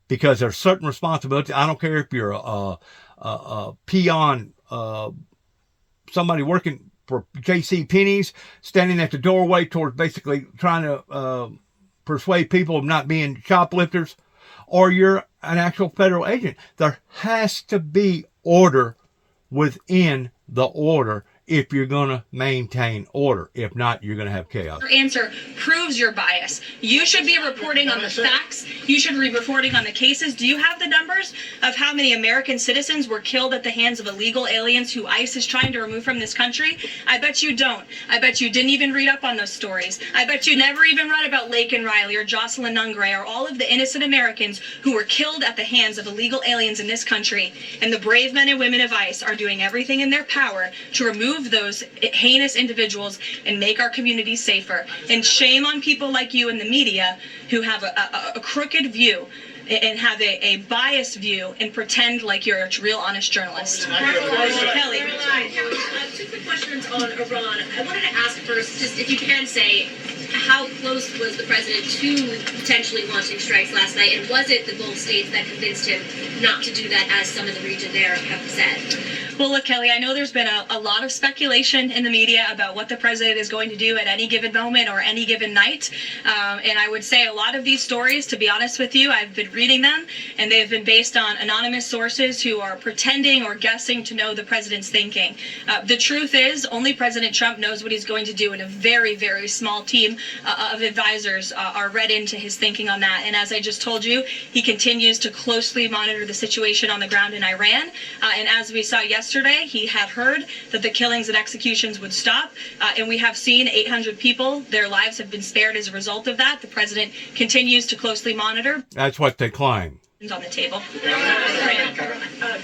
Because there's certain responsibilities. I don't care if you're a peon, somebody working for J.C. Penney's, standing at the doorway towards basically trying to persuade people of not being shoplifters, or you're an actual federal agent. There has to be order within the order if you're going to maintain order. If not, you're going to have chaos.
Your answer proves your bias. You should be reporting on the facts. You should be reporting on the cases. Do you have the numbers of how many American citizens were killed at the hands of illegal aliens who ICE is trying to remove from this country? I bet you don't. I bet you didn't even read up on those stories. I bet you never even read about Laken Riley or Jocelyn Nungray or all of the innocent Americans who were killed at the hands of illegal aliens in this country. And the brave men and women of ICE are doing everything in their power to remove those heinous individuals and make our communities safer. And shame on people like you in the media who have a crooked view and have a biased view and pretend like you're a real honest journalist. Kelly.
2 quick questions on Iran. I wanted to ask first, just if you can say, how close was the president to potentially launching strikes last night, and was it the Gulf states that convinced him not to do that, as some in the region there have said?
Well, look, Kelly, I know there's been a lot of speculation in the media about what the president is going to do at any given moment or any given night. And I would say a lot of these stories, to be honest with you, I've been reading them, and they've been based on anonymous sources who are pretending or guessing to know the president's thinking. The truth is, only President Trump knows what he's going to do, and a very, very small team of advisors are read into his thinking on that. And as I just told you, he continues to closely monitor the situation on the ground in Iran. And as we saw yesterday, he had heard that the killings and executions would stop. And we have seen 800 people, their lives have been spared as a result of that. The president continues to closely monitor.
That's what they claim.
On the table.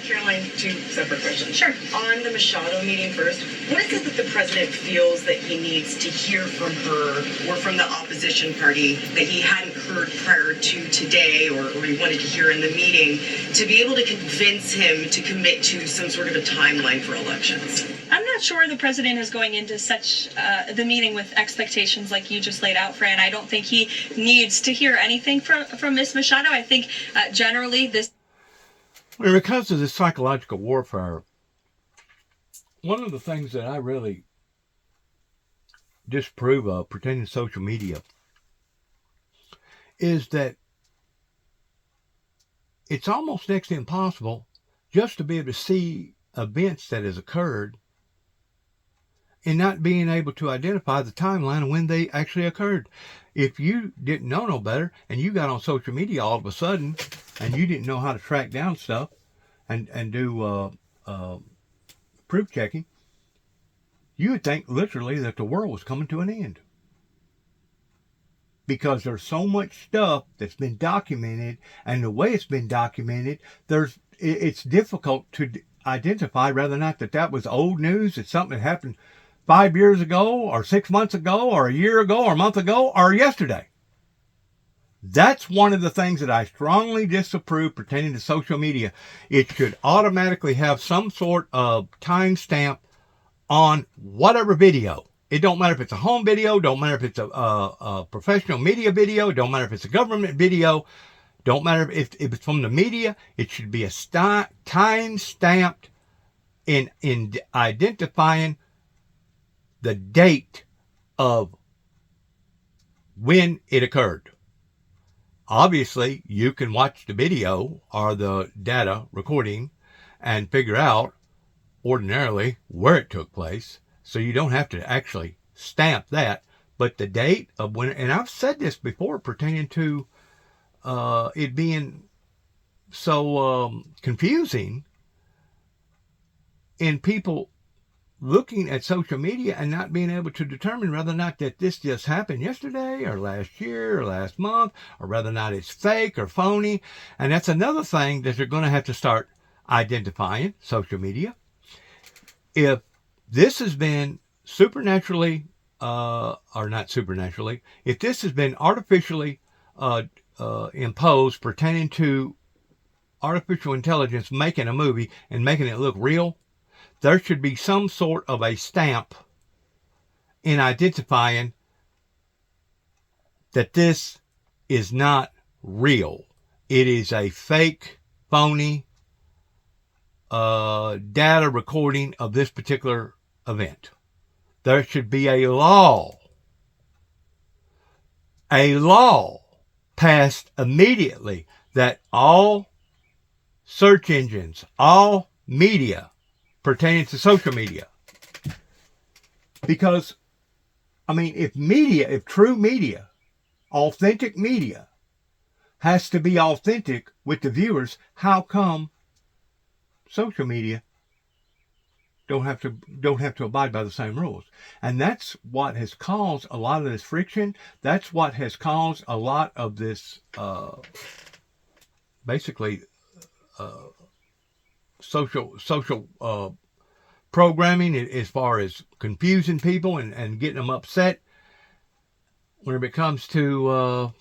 Caroline, 2 separate questions.
Sure.
On the Machado meeting first, what is it that the president feels that he needs to hear from her or from the opposition party that he hadn't heard prior to today, or he wanted to hear in the meeting, to be able to convince him to commit to some sort of a timeline for elections?
I'm not sure the president is going into such the meeting with expectations like you just laid out, Fran. I don't think he needs to hear anything from Ms. Machado. I think generally this.
When it comes to this psychological warfare, one of the things that I really disapprove of pertaining to social media is that it's almost next to impossible just to be able to see events that has occurred and not being able to identify the timeline of when they actually occurred. If you didn't know no better and you got on social media all of a sudden and you didn't know how to track down stuff and do proof checking, you would think literally that the world was coming to an end. Because there's so much stuff that's been documented, and the way it's been documented, it's difficult to identify whether or not that was old news, it's something that happened 5 years ago, or 6 months ago, or a year ago, or a month ago, or yesterday. That's one of the things that I strongly disapprove pertaining to social media. It should automatically have some sort of timestamp on whatever video. It don't matter if it's a home video, don't matter if it's a professional media video, don't matter if it's a government video, don't matter if it's from the media. It should be a time-stamped in identifying the date of when it occurred. Obviously, you can watch the video or the data recording and figure out ordinarily where it took place. So you don't have to actually stamp that. But the date of when, and I've said this before pertaining to it being so confusing in people looking at social media and not being able to determine whether or not that this just happened yesterday or last year or last month, or whether or not it's fake or phony. And that's another thing that they're going to have to start identifying, social media. If this has been supernaturally, or not supernaturally, if this has been artificially imposed pertaining to artificial intelligence making a movie and making it look real, there should be some sort of a stamp in identifying that this is not real. It is a fake, phony data recording of this particular event. There should be a law passed immediately that all search engines, all media pertaining to social media. Because, I mean, if true media, authentic media, has to be authentic with the viewers, how come social media don't have to abide by the same rules? And that's what has caused a lot of this friction. That's what has caused a lot of this social programming, as far as confusing people and getting them upset when it comes to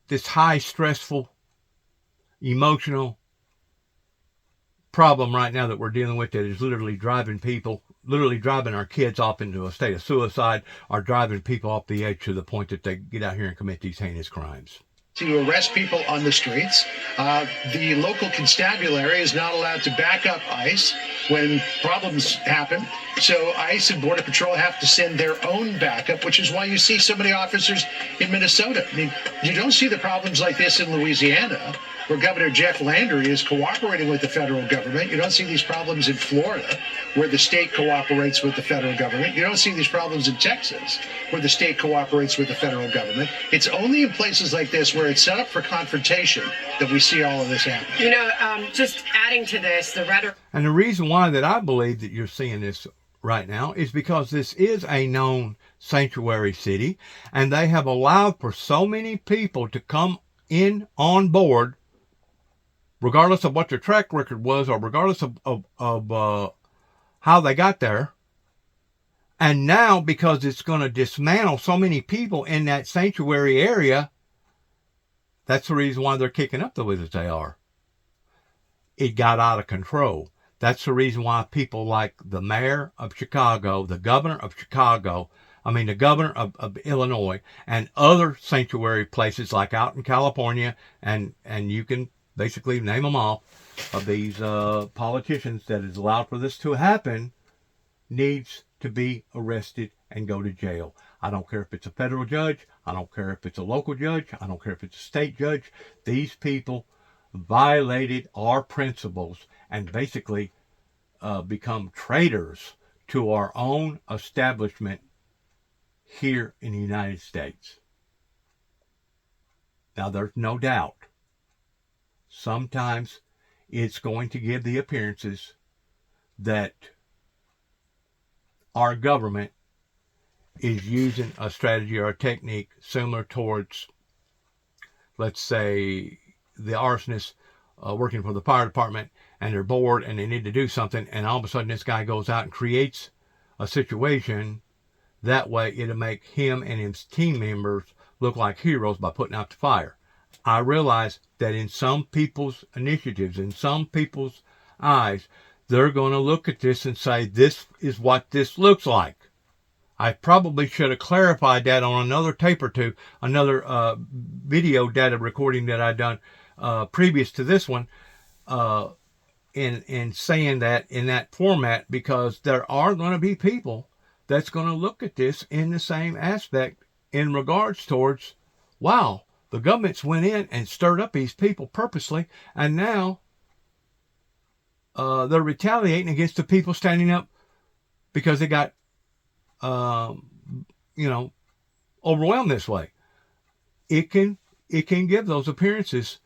this high stressful emotional problem right now that we're dealing with, that is literally driving our kids off into a state of suicide, or driving people off the edge to the point that they get out here and commit these heinous crimes.
To arrest people on the streets. The local constabulary is not allowed to back up ICE when problems happen. So ICE and Border Patrol have to send their own backup, which is why you see so many officers in Minnesota. I mean, you don't see the problems like this in Louisiana, where Governor Jeff Landry is cooperating with the federal government. You don't see these problems in Florida, where the state cooperates with the federal government. You don't see these problems in Texas, where the state cooperates with the federal government. It's only in places like this, where it's set up for confrontation, that we see all of this happen.
You know, just adding to this, the rhetoric.
And the reason why that I believe that you're seeing this right now is because this is a known sanctuary city, and they have allowed for so many people to come in on board, regardless of what their track record was, or regardless of how they got there. And now, because it's going to dismantle so many people in that sanctuary area, that's the reason why they're kicking up the way that they are. It got out of control. That's the reason why people like the mayor of Chicago, the governor of Chicago, the governor of Illinois, and other sanctuary places like out in California, and you can basically name them all, of these politicians that has allowed for this to happen, needs to be arrested and go to jail. I don't care if it's a federal judge. I don't care if it's a local judge. I don't care if it's a state judge. These people violated our principles and basically become traitors to our own establishment here in the United States. Now, there's no doubt sometimes it's going to give the appearances that our government is using a strategy or a technique similar towards, let's say, the arsonists working for the fire department, and they're bored and they need to do something, and all of a sudden this guy goes out and creates a situation. That way it'll make him and his team members look like heroes by putting out the fire. I realize that in some people's initiatives, in some people's eyes, they're going to look at this and say, this is what this looks like. I probably should have clarified that on another tape or two, another video data recording that I'd done previous to this one. in saying that in that format, because there are going to be people that's going to look at this in the same aspect in regards towards, wow, the government's went in and stirred up these people purposely, and now they're retaliating against the people standing up because they got, overwhelmed this way. It can give those appearances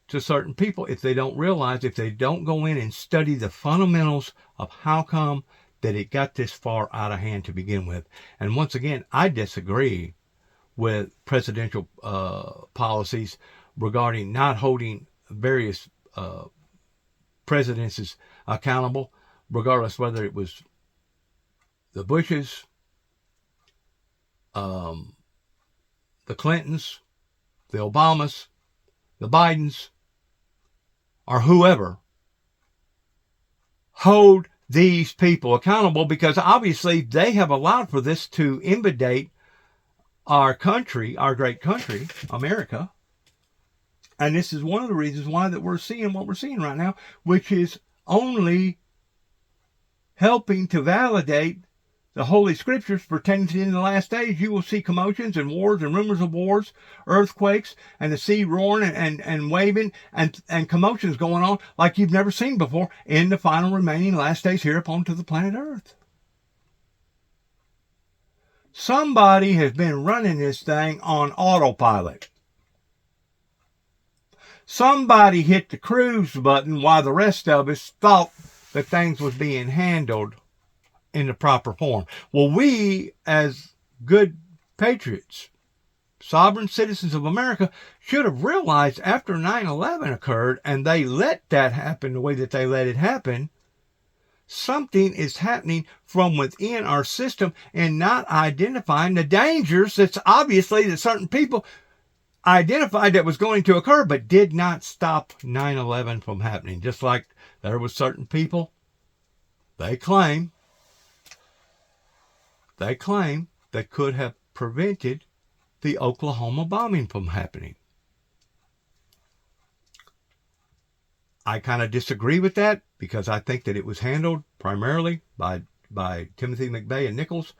to certain people if they don't realize, if they don't go in and study the fundamentals of how come that it got this far out of hand to begin with. And once again, I disagree with presidential policies regarding not holding various presidents accountable, regardless whether it was the Bushes, the Clintons, the Obamas, the Bidens, or whoever. Hold these people accountable, because obviously they have allowed for this to invade our country, our great country, America. And this is one of the reasons why that we're seeing what we're seeing right now, which is only helping to validate the Holy Scriptures pertaining to in the last days. You will see commotions and wars and rumors of wars, earthquakes, and the sea roaring and waving and commotions going on like you've never seen before in the final remaining last days here upon to the planet Earth. Somebody has been running this thing on autopilot. Somebody hit the cruise button while the rest of us thought that things was being handled in the proper form. Well, we, as good patriots, sovereign citizens of America, should have realized after 9/11 occurred and they let that happen the way that they let it happen, something is happening from within our system and not identifying the dangers that's obviously that certain people identified that was going to occur, but did not stop 9/11 from happening. Just like there was certain people, they claim that could have prevented the Oklahoma bombing from happening. I kind of disagree with that, because I think that it was handled primarily by Timothy McVeigh and Nichols.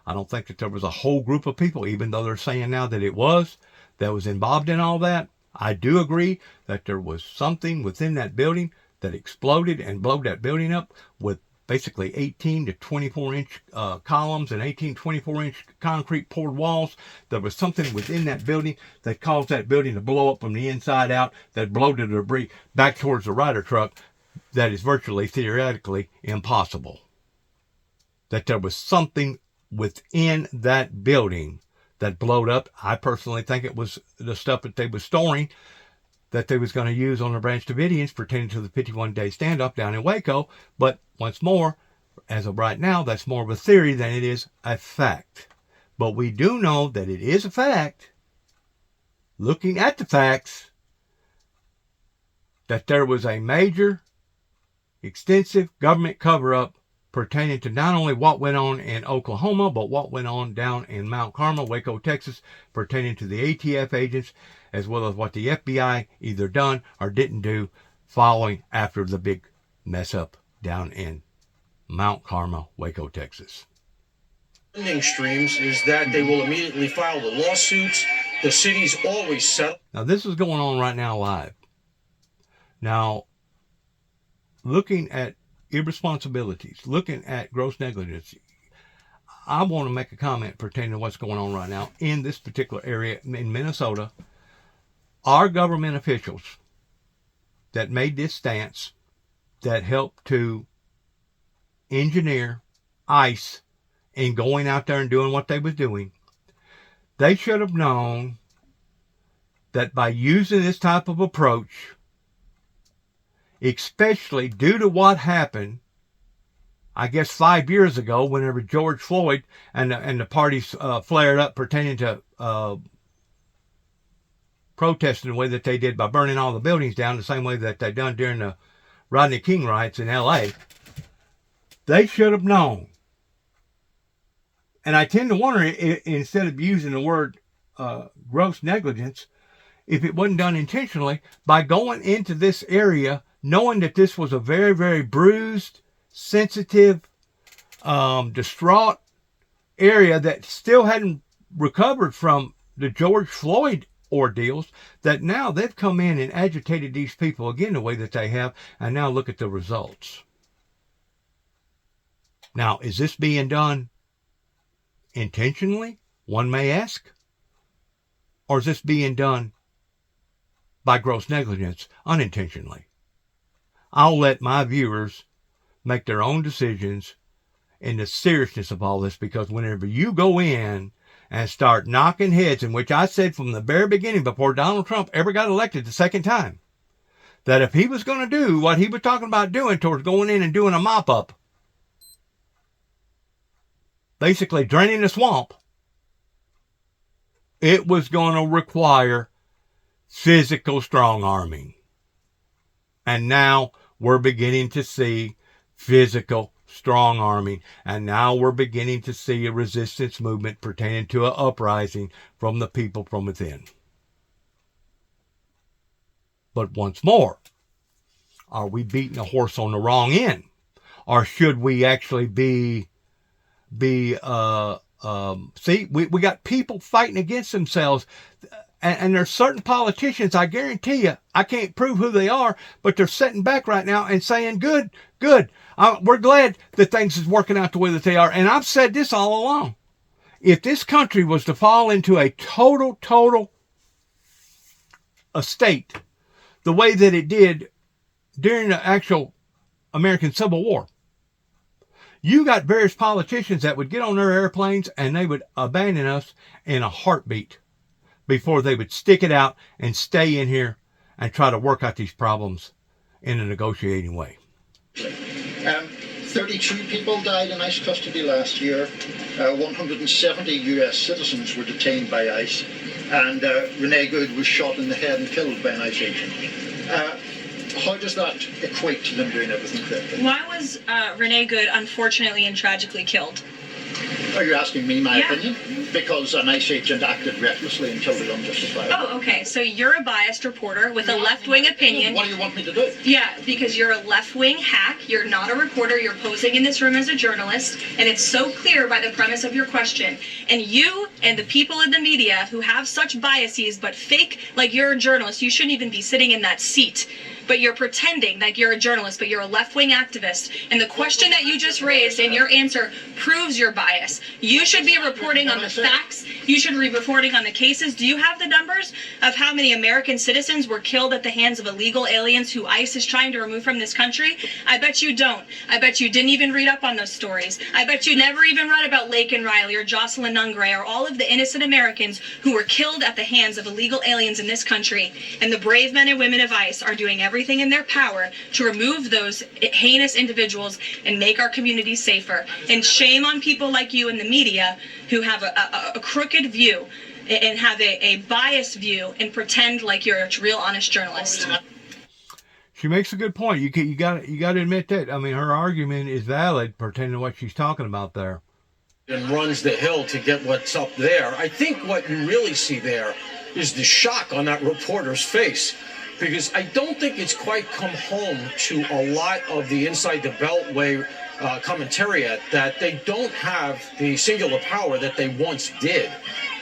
I don't think that there was a whole group of people, even though they're saying now that it was, that was involved in all that. I do agree that there was something within that building that exploded and blew that building up with basically 18 to 24-inch columns and 18, 24-inch concrete poured walls. There was something within that building that caused that building to blow up from the inside out, that blew the debris back towards the Ryder truck. That is virtually, theoretically, impossible. That there was something within that building that blowed up. I personally think it was the stuff that they were storing that they was going to use on the Branch Davidians pertaining to the 51-day standoff down in Waco. But once more, as of right now, that's more of a theory than it is a fact. But we do know that it is a fact, looking at the facts, that there was a major, extensive government cover-up pertaining to not only what went on in Oklahoma, but what went on down in Mount Carmel, Waco, Texas, pertaining to the ATF agents, as well as what the FBI either done or didn't do following after the big mess up down in Mount Carmel, Waco, Texas.
Funding streams is that they will immediately file the lawsuits. The city's always settle.
Now, this is going on right now live. Now, looking at irresponsibilities, looking at gross negligence, I want to make a comment pertaining to what's going on right now in this particular area in Minnesota. Our government officials that made this stance, that helped to engineer ICE in going out there and doing what they was doing, they should have known that by using this type of approach, especially due to what happened, I guess 5 years ago, whenever George Floyd and the parties flared up pertaining to protesting the way that they did by burning all the buildings down, the same way that they done during the Rodney King riots in L.A., they should have known. And I tend to wonder, instead of using the word gross negligence, if it wasn't done intentionally, by going into this area knowing that this was a very, very bruised, sensitive, distraught area that still hadn't recovered from the George Floyd ordeals, that now they've come in and agitated these people again the way that they have, and now look at the results. Now, is this being done intentionally, one may ask? Or is this being done by gross negligence, unintentionally? I'll let my viewers make their own decisions in the seriousness of all this, because whenever you go in and start knocking heads, in which I said from the very beginning, before Donald Trump ever got elected the second time, that if he was going to do what he was talking about doing towards going in and doing a mop-up, basically draining the swamp, it was going to require physical strong-arming. And now we're beginning to see physical strong-arming. And now we're beginning to see a resistance movement pertaining to an uprising from the people from within. But once more, are we beating a horse on the wrong end? Or should we actually see, we got people fighting against themselves, and there's certain politicians, I guarantee you, I can't prove who they are, but they're sitting back right now and saying, good, we're glad that things is working out the way that they are. And I've said this all along. If this country was to fall into a total state, the way that it did during the actual American Civil War, you got various politicians that would get on their airplanes and they would abandon us in a heartbeat before they would stick it out and stay in here and try to work out these problems in a negotiating way.
32 people died in ICE custody last year. 170 US citizens were detained by ICE. And Renee Good was shot in the head and killed by an ICE agent. How does that equate to them doing everything correctly?
Why was Renee Good unfortunately and tragically killed?
Are you asking me my opinion? Because an ICE agent acted recklessly and killed her unjustifiably.
Oh, okay. So you're a biased reporter with a left-wing opinion.
What do you want me to do?
Yeah, because you're a left-wing hack. You're not a reporter. You're posing in this room as a journalist, and it's so clear by the premise of your question. And you and the people in the media who have such biases but fake like you're a journalist, you shouldn't even be sitting in that seat. But you're pretending like you're a journalist, but you're a left-wing activist. And the question that you just raised and your answer proves your bias. You should be reporting on the facts. You should be reporting on the cases. Do you have the numbers of how many American citizens were killed at the hands of illegal aliens who ICE is trying to remove from this country? I bet you don't. I bet you didn't even read up on those stories. I bet you never even read about Laken Riley or Jocelyn Nungray or all of the innocent Americans who were killed at the hands of illegal aliens in this country. And the brave men and women of ICE are doing everything in their power to remove those heinous individuals and make our communities safer. And shame on people like you in the media who have a crooked view and have a biased view and pretend like you're a real honest journalist.
She makes a good point. You got to admit that. I mean, her argument is valid pertaining to what she's talking about there.
And runs the hill to get what's up there. I think what you really see there is the shock on that reporter's face, because I don't think it's quite come home to a lot of the Inside the Beltway commentariat that they don't have the singular power that they once did.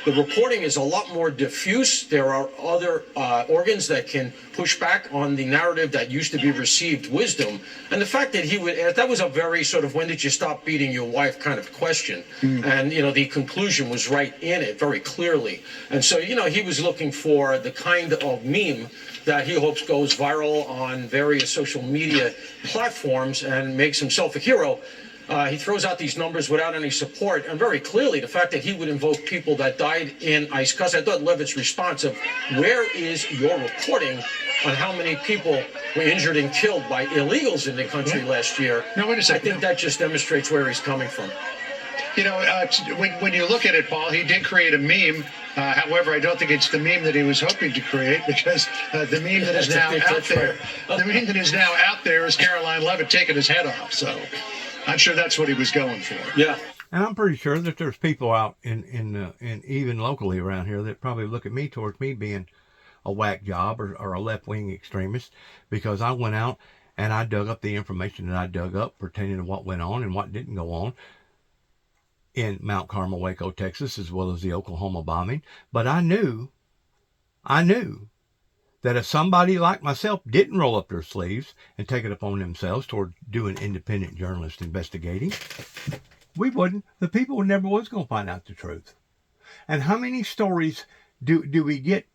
The reporting is a lot more diffuse. There are other organs that can push back on the narrative that used to be received wisdom. And the fact that he would, that was a very sort of when did you stop beating your wife kind of question. And, you know, the conclusion was right in it very clearly. And so, you know, he was looking for the kind of meme that he hopes goes viral on various social media platforms and makes himself a hero. He throws out these numbers without any support, and very clearly the fact that he would invoke people that died in ICE custody. I thought Levitt's response of, where is your reporting on how many people were injured and killed by illegals in the country last year?
No, wait a second.
I think that just demonstrates where he's coming from.
You know, when you look at it, Paul, he did create a meme. However, I don't think it's the meme that he was hoping to create, because the meme that is now out there, the meme that is now out there is Caroline Levitt taking his head off. So I'm sure that's what he was going for.
Yeah.
And I'm pretty sure that there's people out in even locally around here that probably look at me towards me being a whack job or a left-wing extremist, because I went out and I dug up the information that I dug up pertaining to what went on and what didn't go on in Mount Carmel, Waco, Texas, as well as the Oklahoma bombing. But I knew that if somebody like myself didn't roll up their sleeves and take it upon themselves toward doing independent journalist investigating, the people never was going to find out the truth. And how many stories do we get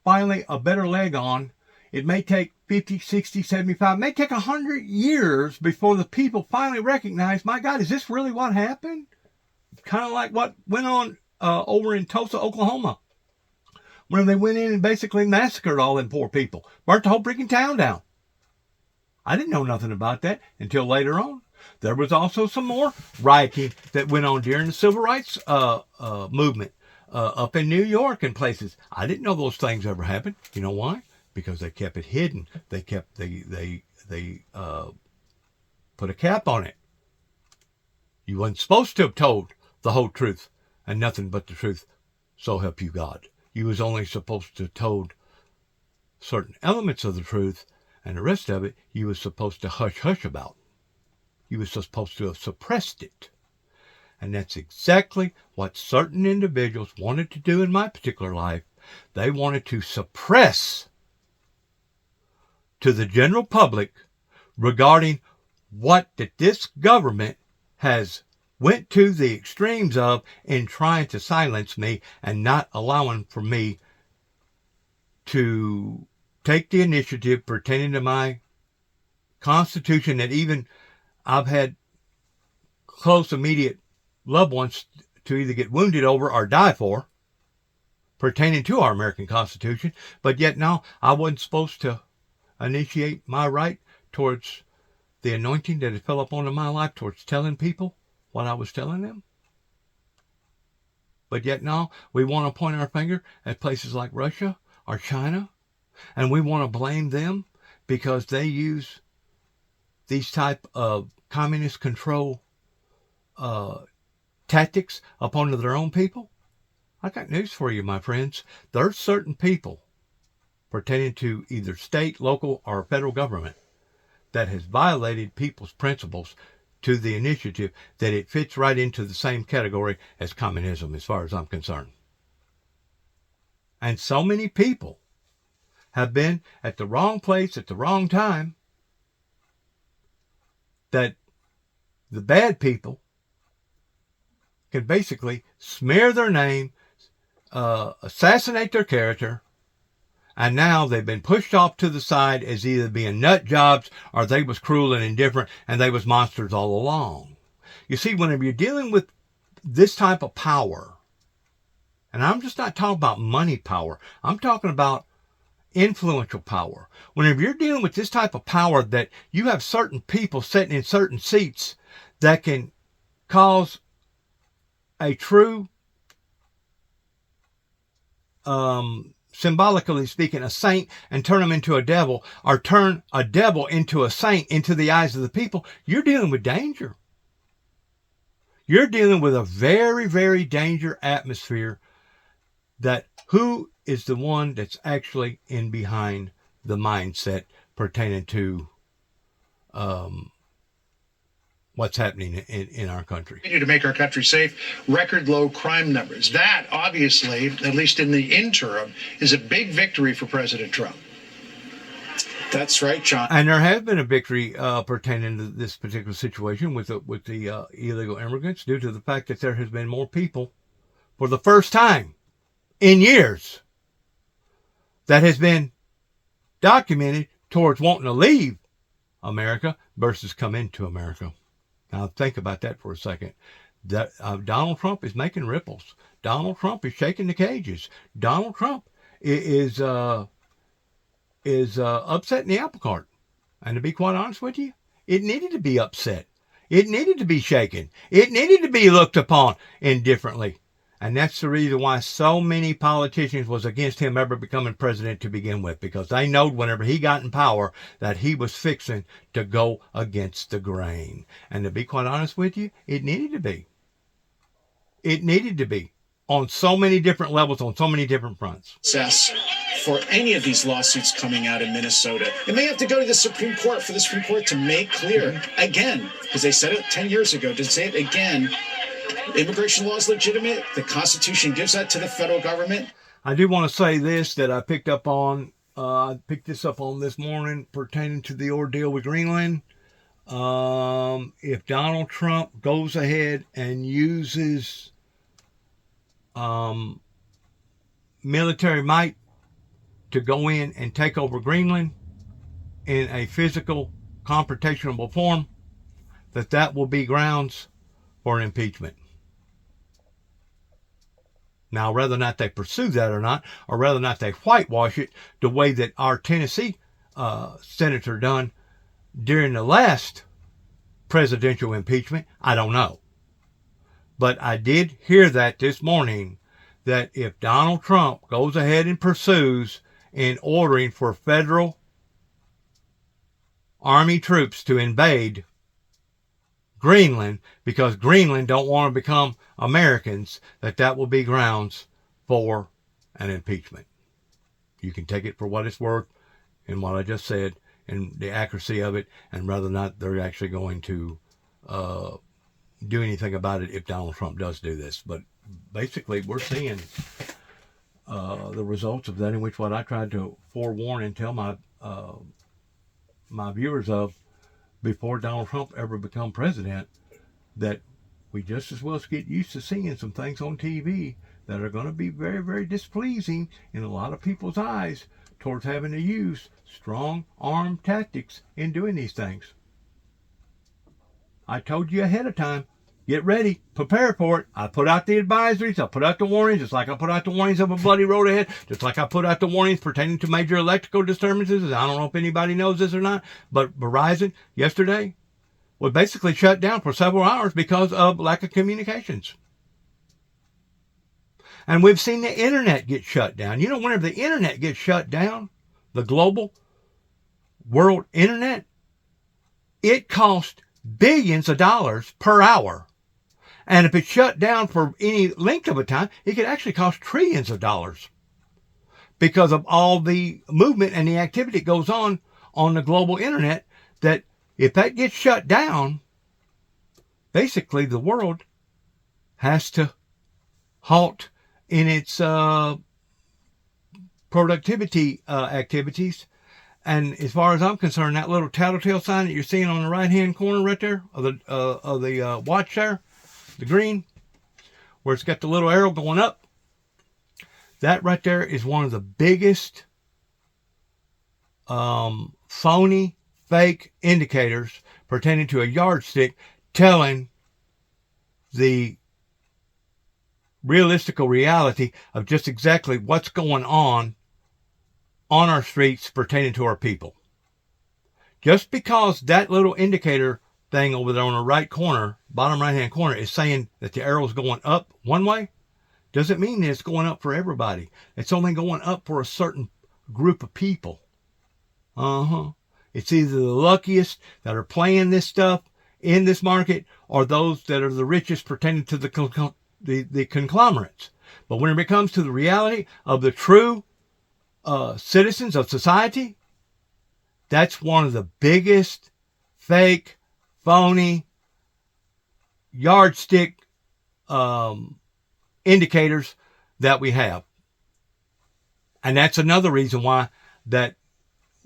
finally a better leg on? It may take 50, 60, 75, it may take 100 years before the people finally recognize, my God, is this really what happened? Kind of like what went on over in Tulsa, Oklahoma, when they went in and basically massacred all them poor people, burnt the whole freaking town down. I didn't know nothing about that until later on. There was also some more rioting that went on during the civil rights movement up in New York and places. I didn't know those things ever happened. You know why? Because they kept it hidden. They put a cap on it. You wasn't supposed to have told the whole truth and nothing but the truth, so help you God. You was only supposed to have told certain elements of the truth, and the rest of it you was supposed to hush about. You was supposed to have suppressed it. And that's exactly what certain individuals wanted to do in my particular life. They wanted to suppress to the general public regarding what that this government has went to the extremes of in trying to silence me and not allowing for me to take the initiative pertaining to my Constitution that even I've had close immediate loved ones to either get wounded over or die for, pertaining to our American Constitution. But yet now I wasn't supposed to initiate my right towards the anointing that had fell upon my life towards telling people what I was telling them. But yet now we want to point our finger at places like Russia or China, and we want to blame them because they use these type of communist control tactics upon their own people. I got news for you, my friends. There's certain people pertaining to either state, local, or federal government that has violated people's principles to the initiative that it fits right into the same category as communism as far as I'm concerned. And so many people have been at the wrong place at the wrong time that the bad people can basically smear their name, assassinate their character, and now they've been pushed off to the side as either being nut jobs or they was cruel and indifferent and they was monsters all along. You see, whenever you're dealing with this type of power, and I'm just not talking about money power, I'm talking about influential power. Whenever you're dealing with this type of power that you have certain people sitting in certain seats that can cause a true, symbolically speaking, a saint and turn them into a devil, or turn a devil into a saint into the eyes of the people, you're dealing with danger. You're dealing with a very, very dangerous atmosphere that who is the one that's actually in behind the mindset pertaining to what's happening in our country.
Continue to make our country safe, record low crime numbers. That, obviously, at least in the interim, is a big victory for President Trump.
That's right, John.
And there has been a victory pertaining to this particular situation with the illegal immigrants due to the fact that there has been more people for the first time in years that has been documented towards wanting to leave America versus come into America. Now think about that for a second. That Donald Trump is making ripples. Donald Trump is shaking the cages. Donald Trump is upsetting the apple cart. And to be quite honest with you, it needed to be upset. It needed to be shaken. It needed to be looked upon indifferently. And that's the reason why so many politicians was against him ever becoming president to begin with, because they knowed whenever he got in power that he was fixing to go against the grain. And to be quite honest with you, it needed to be. It needed to be on so many different levels, on so many different fronts.
Success
for any of these lawsuits coming out in Minnesota. It may have to go to the Supreme Court for the Supreme Court to make clear again, because they said it 10 years ago, to say it again. Immigration law is legitimate. The Constitution gives that to the federal government.
I do want to say this that I picked up on. I picked this up on this morning pertaining to the ordeal with Greenland. If Donald Trump goes ahead and uses military might to go in and take over Greenland in a physical, confrontational form, that will be grounds for impeachment. Now, whether or not they pursue that or not, or whether or not they whitewash it the way that our Tennessee senator done during the last presidential impeachment, I don't know. But I did hear that this morning, that if Donald Trump goes ahead and pursues in ordering for federal army troops to invade Greenland because Greenland don't want to become Americans, that will be grounds for an impeachment. You can take it for what it's worth and what I just said and the accuracy of it, and whether or not they're actually going to do anything about it if Donald Trump does do this. But basically, we're seeing the results of that, in which what I tried to forewarn and tell my my viewers of before Donald Trump ever become president, that we just as well get used to seeing some things on TV that are going to be very, very displeasing in a lot of people's eyes towards having to use strong arm tactics in doing these things. I told you ahead of time, get ready, prepare for it. I put out the advisories, I put out the warnings, just like I put out the warnings of a bloody road ahead, just like I put out the warnings pertaining to major electrical disturbances. I don't know if anybody knows this or not, but Verizon yesterday was basically shut down for several hours because of lack of communications. And we've seen the internet get shut down. You know, whenever the internet gets shut down, the global world internet, it costs billions of dollars per hour. And if it's shut down for any length of a time, it could actually cost trillions of dollars because of all the movement and the activity that goes on the global internet, that if that gets shut down, basically the world has to halt in its productivity activities. And as far as I'm concerned, that little tattletale sign that you're seeing on the right-hand corner right there of the watch there, the green, where it's got the little arrow going up, that right there is one of the biggest phony, fake indicators pertaining to a yardstick telling the realistical reality of just exactly what's going on our streets pertaining to our people. Just because that little indicator thing over there on the right corner, bottom right hand corner, is saying that the arrow is going up one way, doesn't mean that it's going up for everybody. It's only going up for a certain group of people. It's either the luckiest that are playing this stuff in this market, or those that are the richest pertaining to the conglomerates. But when it comes to the reality of the true citizens of society, that's one of the biggest fake, phony, yardstick indicators that we have. And that's another reason why that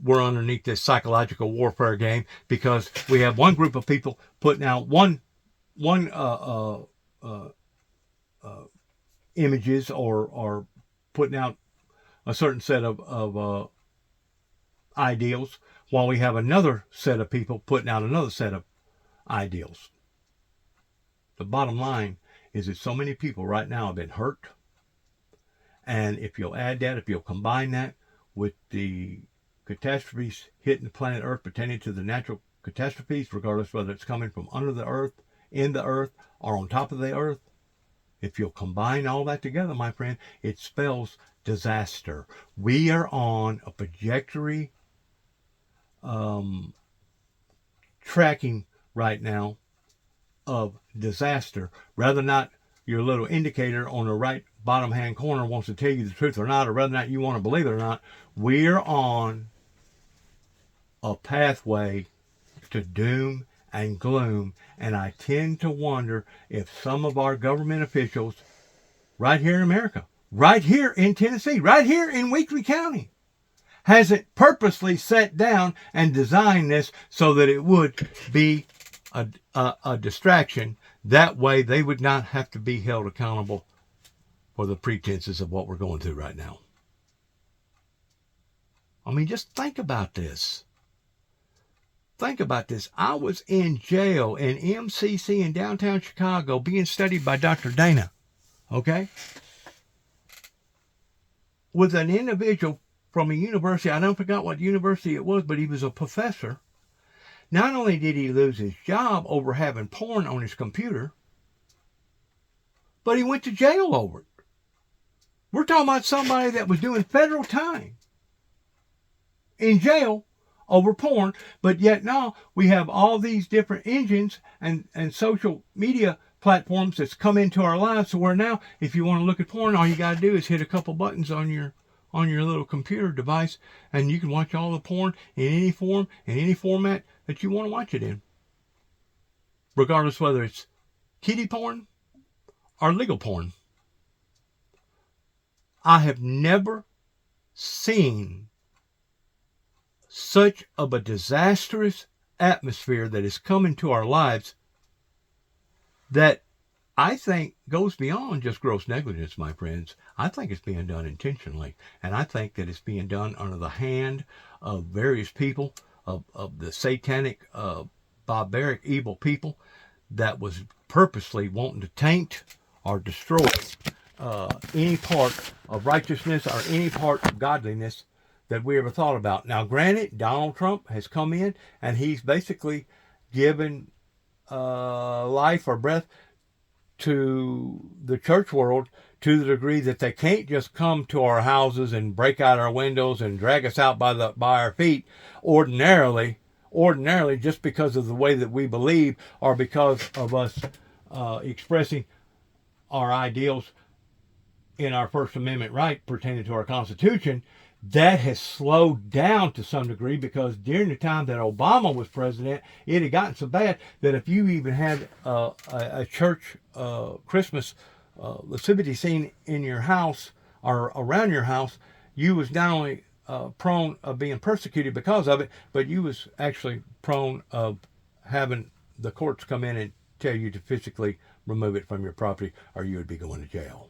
we're underneath this psychological warfare game, because we have one group of people putting out one images or putting out a certain set of ideals, while we have another set of people putting out another set of ideals. The bottom line is that so many people right now have been hurt. And if you'll add that, if you'll combine that with the catastrophes hitting the planet Earth pertaining to the natural catastrophes, regardless whether it's coming from under the earth, in the earth, or on top of the earth, if you'll combine all that together, my friend, it spells disaster. We are on a trajectory tracking right now of disaster, rather not your little indicator on the right bottom hand corner wants to tell you the truth or not, or whether or not you want to believe it or not, we're on a pathway to doom and gloom. And I tend to wonder if some of our government officials right here in America, right here in Tennessee, right here in Weakley County, hasn't purposely sat down and designed this so that it would be a distraction. That way they would not have to be held accountable for the pretenses of what we're going through right now. I mean, just think about this. Think about this. I was in jail in MCC in downtown Chicago being studied by Dr. Dana, okay? With an individual from a university, I don't forget what university it was, but he was a professor. Not only did he lose his job over having porn on his computer, but he went to jail over it. We're talking about somebody that was doing federal time in jail over porn, but yet now we have all these different engines and social media platforms that's come into our lives, so where now if you want to look at porn, all you got to do is hit a couple buttons on your little computer device, and you can watch all the porn in any form, in any format that you want to watch it in, regardless whether it's kiddie porn or legal porn. I have never seen such of a disastrous atmosphere that has come into our lives that I think goes beyond just gross negligence, my friends. I think it's being done intentionally. And I think that it's being done under the hand of various people, of the satanic, barbaric, evil people that was purposely wanting to taint or destroy any part of righteousness or any part of godliness that we ever thought about. Now, granted, Donald Trump has come in and he's basically given life or breath to the church world to the degree that they can't just come to our houses and break out our windows and drag us out by our feet ordinarily just because of the way that we believe or because of us expressing our ideals in our First Amendment right pertaining to our Constitution. That has slowed down to some degree because during the time that Obama was president, it had gotten so bad that if you even had a church Christmas nativity scene in your house or around your house, you was not only prone of being persecuted because of it, but you was actually prone of having the courts come in and tell you to physically remove it from your property or you would be going to jail.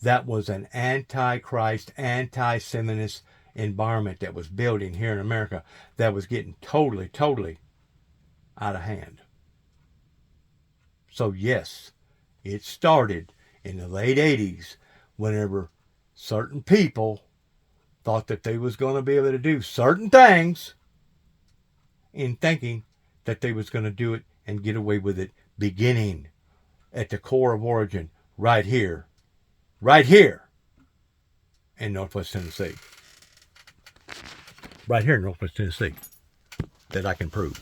That was an anti-Christ, anti-Semitist environment that was building here in America that was getting totally out of hand. So yes, it started in the late 80s whenever certain people thought that they was going to be able to do certain things in thinking that they was going to do it and get away with it, beginning at the core of origin right here in Northwest Tennessee. Right here in Northwest Tennessee. That I can prove.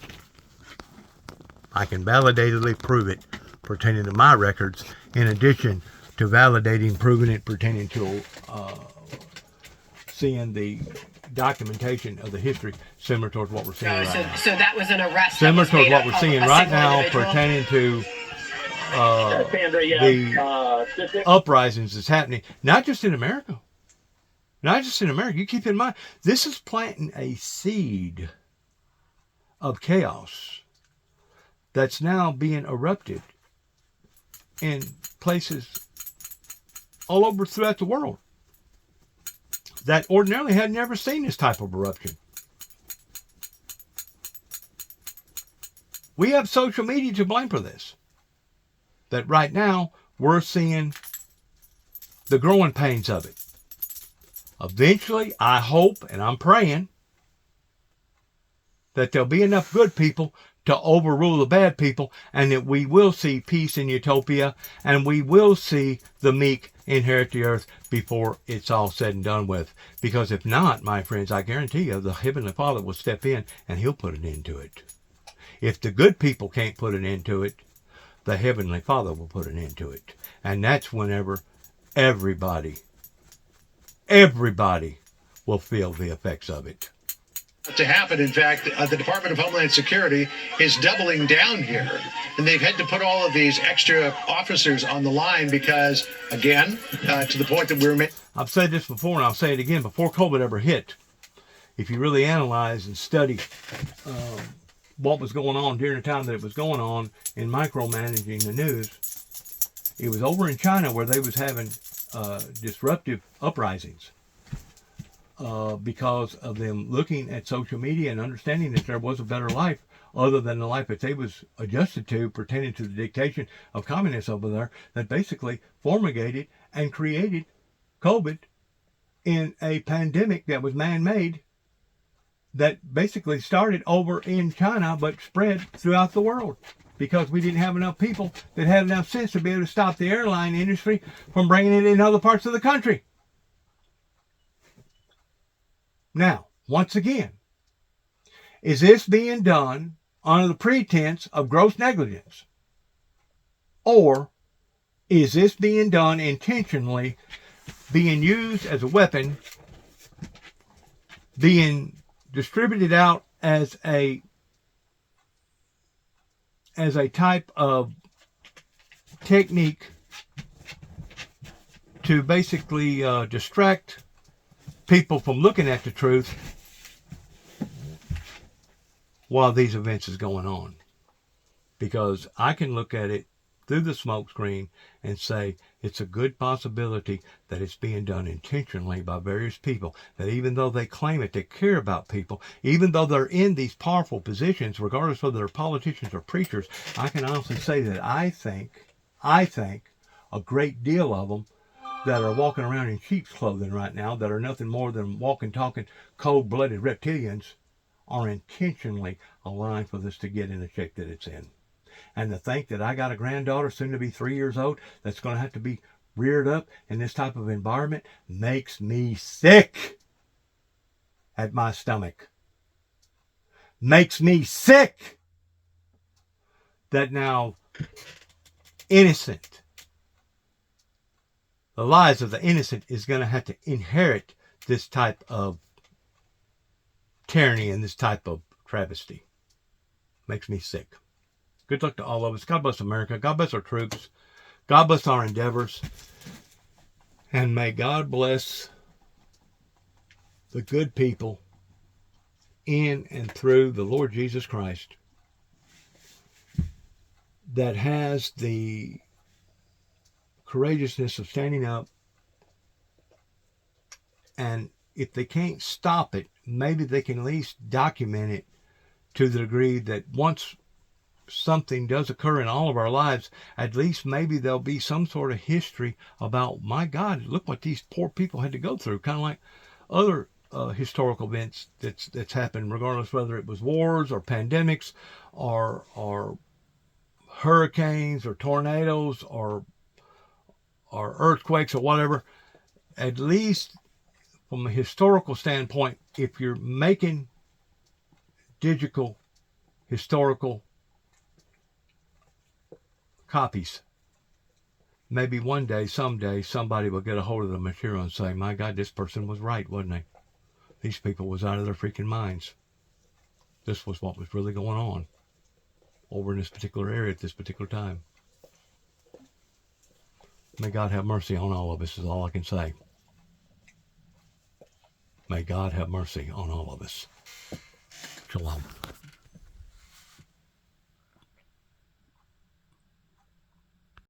I can validatedly prove it pertaining to my records, in addition to proving it pertaining to seeing the documentation of the history similar towards what we're seeing right now.
So that was an arrest.
Similar to what we're seeing right now pertaining to the uprisings that's happening, not just in America. Not just in America. You keep in mind, this is planting a seed of chaos that's now being erupted in places all over throughout the world that ordinarily had never seen this type of eruption. We have social media to blame for this. That right now we're seeing the growing pains of it. Eventually, I hope and I'm praying that there'll be enough good people to overrule the bad people, and that we will see peace and utopia, and we will see the meek inherit the earth before it's all said and done with. Because if not, my friends, I guarantee you the Heavenly Father will step in and he'll put an end to it. If the good people can't put an end to it, the Heavenly Father will put an end to it. And that's whenever everybody will feel the effects of it.
To happen. In fact, the Department of Homeland Security is doubling down here. And they've had to put all of these extra officers on the line because, again, to the point that
I've said this before and I'll say it again, before COVID ever hit, if you really analyze and study what was going on during the time that it was going on in micromanaging the news, it was over in China where they was having disruptive uprisings. Because of them looking at social media and understanding that there was a better life other than the life that they was adjusted to, pertaining to the dictation of communists over there, that basically formigated and created COVID in a pandemic that was man-made, that basically started over in China but spread throughout the world because we didn't have enough people that had enough sense to be able to stop the airline industry from bringing it in other parts of the country. Now, once again, is this being done under the pretense of gross negligence? Or is this being done intentionally, being used as a weapon, being distributed out as a type of technique to basically distract people from looking at the truth while these events is going on? Because I can look at it through the smoke screen and say it's a good possibility that it's being done intentionally by various people, that even though they claim it, they care about people, even though they're in these powerful positions, regardless whether they're politicians or preachers, I can honestly say that I think a great deal of them that are walking around in sheep's clothing right now, that are nothing more than walking, talking, cold-blooded reptilians, are intentionally allowing for this to get in the shape that it's in. And to think that I got a granddaughter, soon to be 3 years old, that's going to have to be reared up in this type of environment makes me sick at my stomach. Makes me sick that now innocent, the lives of the innocent is going to have to inherit this type of tyranny and this type of travesty. Makes me sick. Good luck to all of us. God bless America. God bless our troops. God bless our endeavors. And may God bless the good people in and through the Lord Jesus Christ that has the courageousness of standing up, and if they can't stop it, maybe they can at least document it to the degree that once something does occur in all of our lives, at least maybe there'll be some sort of history about, my God, look what these poor people had to go through, kind of like other historical events that's happened, regardless whether it was wars or pandemics or hurricanes or tornadoes or earthquakes or whatever. At least from a historical standpoint, if you're making digital historical copies, maybe one day, someday, somebody will get a hold of the material and say, my God, this person was right, wasn't they? These people was out of their freaking minds. This was what was really going on over in this particular area at this particular time. May God have mercy on all of us is all I can say. May God have mercy on all of us. Shalom.